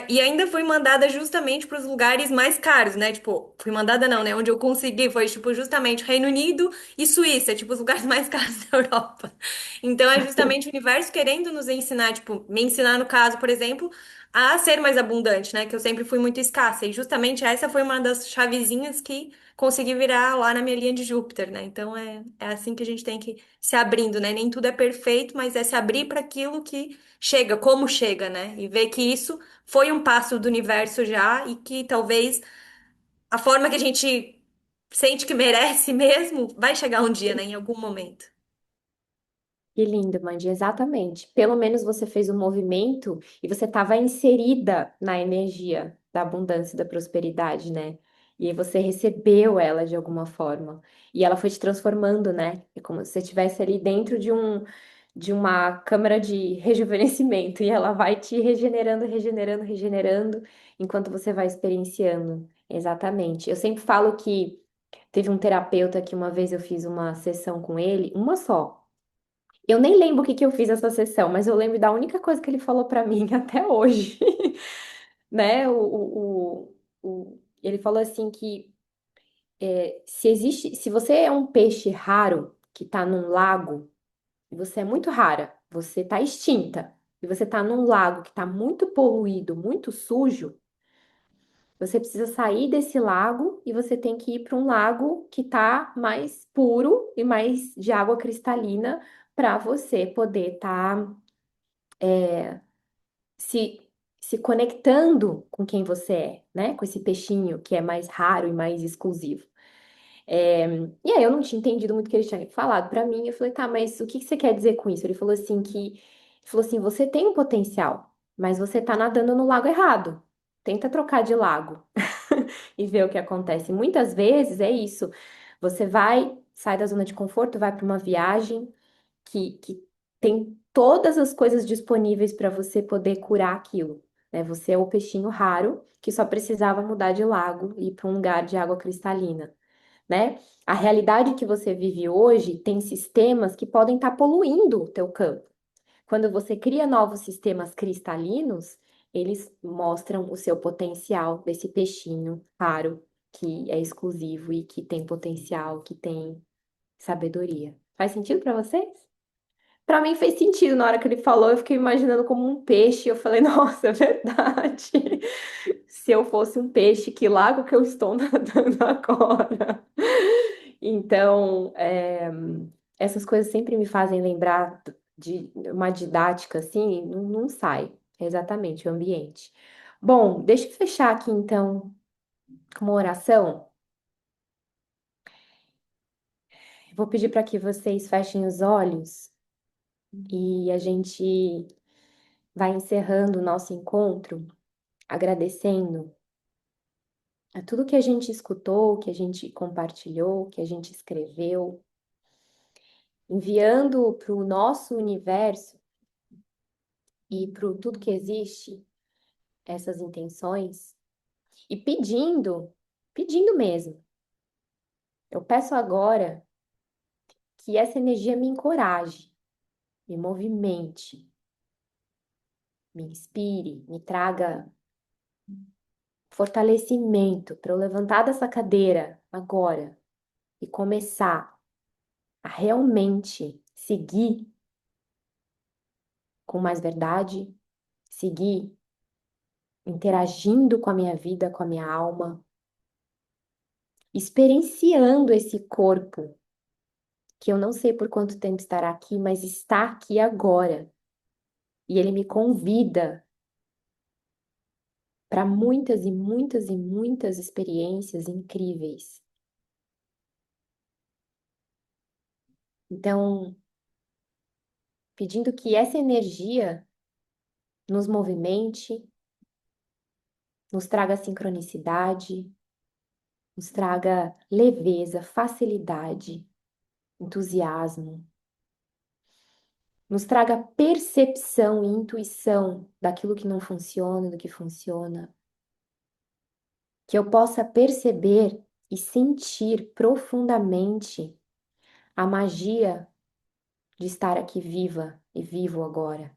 E ainda fui mandada justamente para os lugares mais caros, né? Tipo, fui mandada não, né? Onde eu consegui foi, tipo, justamente Reino Unido e Suíça, tipo, os lugares mais caros da Europa. Então, é justamente o universo querendo nos ensinar, tipo, me ensinar, no caso, por exemplo, a ser mais abundante, né? Que eu sempre fui muito escassa. E justamente essa foi uma das chavezinhas que consegui virar lá na minha linha de Júpiter, né? Então, é assim que a gente tem que se abrindo, né? Nem tudo é perfeito, mas é se abrir para aquilo que chega, como chega, né? E ver que isso foi um passo do universo já e que talvez a forma que a gente sente que merece mesmo vai chegar um dia, né? Em algum momento. Que lindo, Mandy, exatamente. Pelo menos você fez um movimento e você estava inserida na energia da abundância e da prosperidade, né? E aí você recebeu ela de alguma forma. E ela foi te transformando, né? É como se você estivesse ali dentro de uma câmara de rejuvenescimento e ela vai te regenerando, regenerando, regenerando enquanto você vai experienciando. Exatamente. Eu sempre falo que teve um terapeuta que uma vez eu fiz uma sessão com ele, uma só. Eu nem lembro o que que eu fiz essa sessão, mas eu lembro da única coisa que ele falou pra mim até hoje, né? Ele falou assim que se existe, se você é um peixe raro que tá num lago, e você é muito rara, você tá extinta, e você tá num lago que tá muito poluído, muito sujo, você precisa sair desse lago e você tem que ir para um lago que tá mais puro e mais de água cristalina para você poder estar se, se conectando com quem você é, né? Com esse peixinho que é mais raro e mais exclusivo. É, e aí eu não tinha entendido muito o que ele tinha falado pra mim. Eu falei, tá, mas o que que você quer dizer com isso? Ele falou assim, você tem um potencial, mas você tá nadando no lago errado. Tenta trocar de lago e ver o que acontece. Muitas vezes é isso. Você vai, sai da zona de conforto, vai para uma viagem que tem todas as coisas disponíveis para você poder curar aquilo, né? Você é o peixinho raro que só precisava mudar de lago e ir para um lugar de água cristalina, né? A realidade que você vive hoje tem sistemas que podem estar poluindo o teu campo. Quando você cria novos sistemas cristalinos, eles mostram o seu potencial desse peixinho raro que é exclusivo e que tem potencial, que tem sabedoria. Faz sentido para vocês? Pra mim fez sentido na hora que ele falou, eu fiquei imaginando como um peixe. Eu falei, nossa, é verdade. Se eu fosse um peixe, que lago que eu estou nadando agora? Então, essas coisas sempre me fazem lembrar de uma didática assim, não sai. É exatamente o ambiente. Bom, deixa eu fechar aqui então com uma oração. Vou pedir para que vocês fechem os olhos e a gente vai encerrando o nosso encontro agradecendo a tudo que a gente escutou, que a gente compartilhou, que a gente escreveu, enviando para o nosso universo e para tudo que existe essas intenções e pedindo mesmo. Eu peço agora que essa energia me encoraje, me movimente, me inspire, me traga fortalecimento para eu levantar dessa cadeira agora e começar a realmente seguir com mais verdade, seguir interagindo com a minha vida, com a minha alma, experienciando esse corpo, que eu não sei por quanto tempo estará aqui, mas está aqui agora. E ele me convida para muitas e muitas e muitas experiências incríveis. Então, pedindo que essa energia nos movimente, nos traga sincronicidade, nos traga leveza, facilidade, entusiasmo, nos traga percepção e intuição daquilo que não funciona, do que funciona, que eu possa perceber e sentir profundamente a magia de estar aqui viva e vivo agora,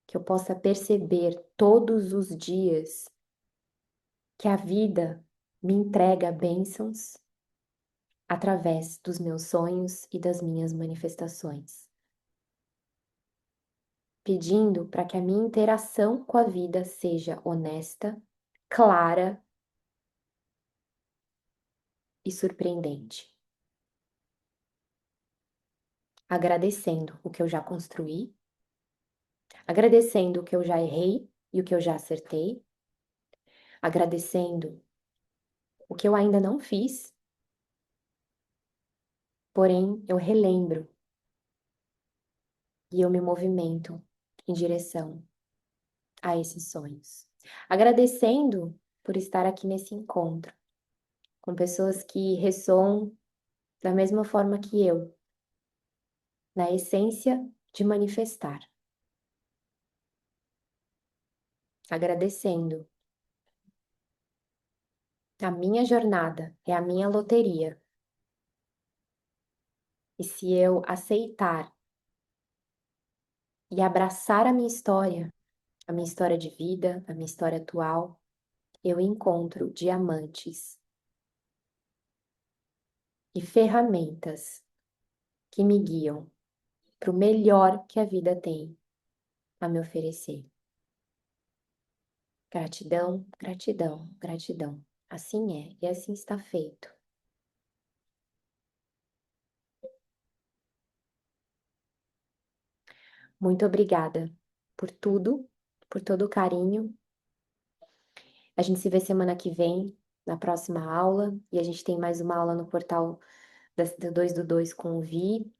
que eu possa perceber todos os dias que a vida me entrega bênçãos através dos meus sonhos e das minhas manifestações, pedindo para que a minha interação com a vida seja honesta, clara e surpreendente. Agradecendo o que eu já construí, agradecendo o que eu já errei e o que eu já acertei, agradecendo o que eu ainda não fiz, porém eu relembro e eu me movimento em direção a esses sonhos. Agradecendo por estar aqui nesse encontro com pessoas que ressoam da mesma forma que eu, na essência de manifestar. Agradecendo. A minha jornada é a minha loteria. E se eu aceitar e abraçar a minha história de vida, a minha história atual, eu encontro diamantes e ferramentas que me guiam para o melhor que a vida tem a me oferecer. Gratidão, gratidão, gratidão. Assim é e assim está feito. Muito obrigada por tudo, por todo o carinho. A gente se vê semana que vem, na próxima aula, e a gente tem mais uma aula no portal do 2 do 2 com o Vi.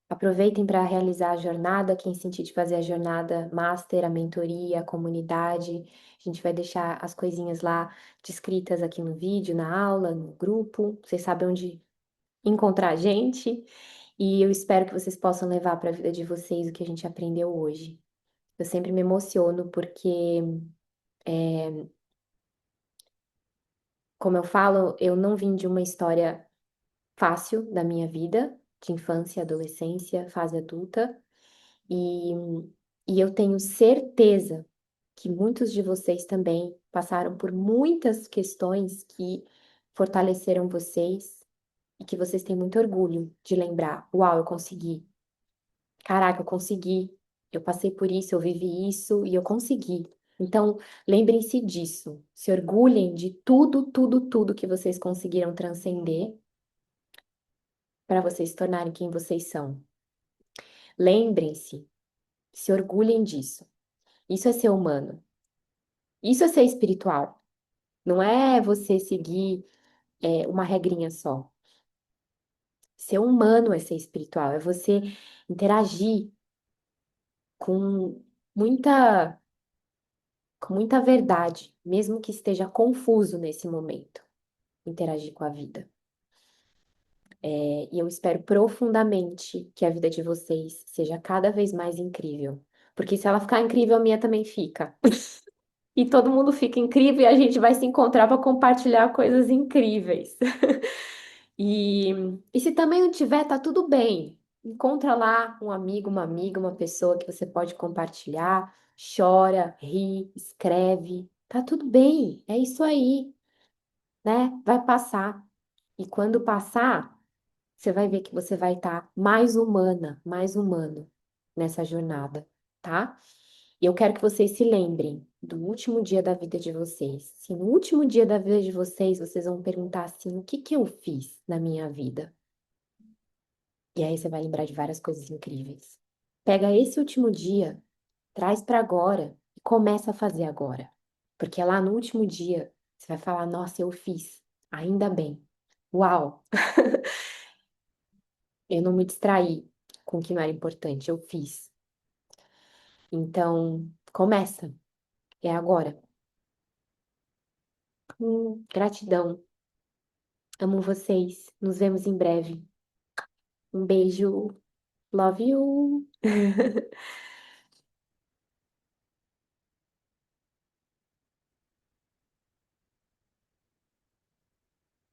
Aproveitem para realizar a jornada, quem sentir de fazer a jornada master, a mentoria, a comunidade. A gente vai deixar as coisinhas lá descritas aqui no vídeo, na aula, no grupo. Vocês sabem onde encontrar a gente. E eu espero que vocês possam levar para a vida de vocês o que a gente aprendeu hoje. Eu sempre me emociono porque, como eu falo, eu não vim de uma história fácil da minha vida, de infância, adolescência, fase adulta. E, e eu tenho certeza que muitos de vocês também passaram por muitas questões que fortaleceram vocês e que vocês têm muito orgulho de lembrar. Uau, eu consegui. Caraca, eu consegui. Eu passei por isso, eu vivi isso e eu consegui. Então, lembrem-se disso. Se orgulhem de tudo, tudo, tudo que vocês conseguiram transcender para vocês se tornarem quem vocês são. Lembrem-se, se orgulhem disso. Isso é ser humano. Isso é ser espiritual. Não é você seguir uma regrinha só. Ser humano é ser espiritual. É você interagir com muita, com muita verdade, mesmo que esteja confuso nesse momento. Interagir com a vida. E eu espero profundamente que a vida de vocês seja cada vez mais incrível. Porque se ela ficar incrível, a minha também fica. E todo mundo fica incrível e a gente vai se encontrar para compartilhar coisas incríveis. E, e se também não tiver, tá tudo bem. Encontra lá um amigo, uma amiga, uma pessoa que você pode compartilhar, chora, ri, escreve. Tá tudo bem, é isso aí, né? Vai passar. E quando passar, você vai ver que você vai estar mais humana, mais humano nessa jornada, tá? E eu quero que vocês se lembrem do último dia da vida de vocês. Se no último dia da vida de vocês, vocês vão perguntar assim: o que que eu fiz na minha vida? E aí você vai lembrar de várias coisas incríveis. Pega esse último dia, traz para agora e começa a fazer agora. Porque lá no último dia, você vai falar: nossa, eu fiz. Ainda bem. Uau! Eu não me distraí com o que não era importante, eu fiz. Então, começa. É agora. Gratidão. Amo vocês. Nos vemos em breve. Um beijo. Love you.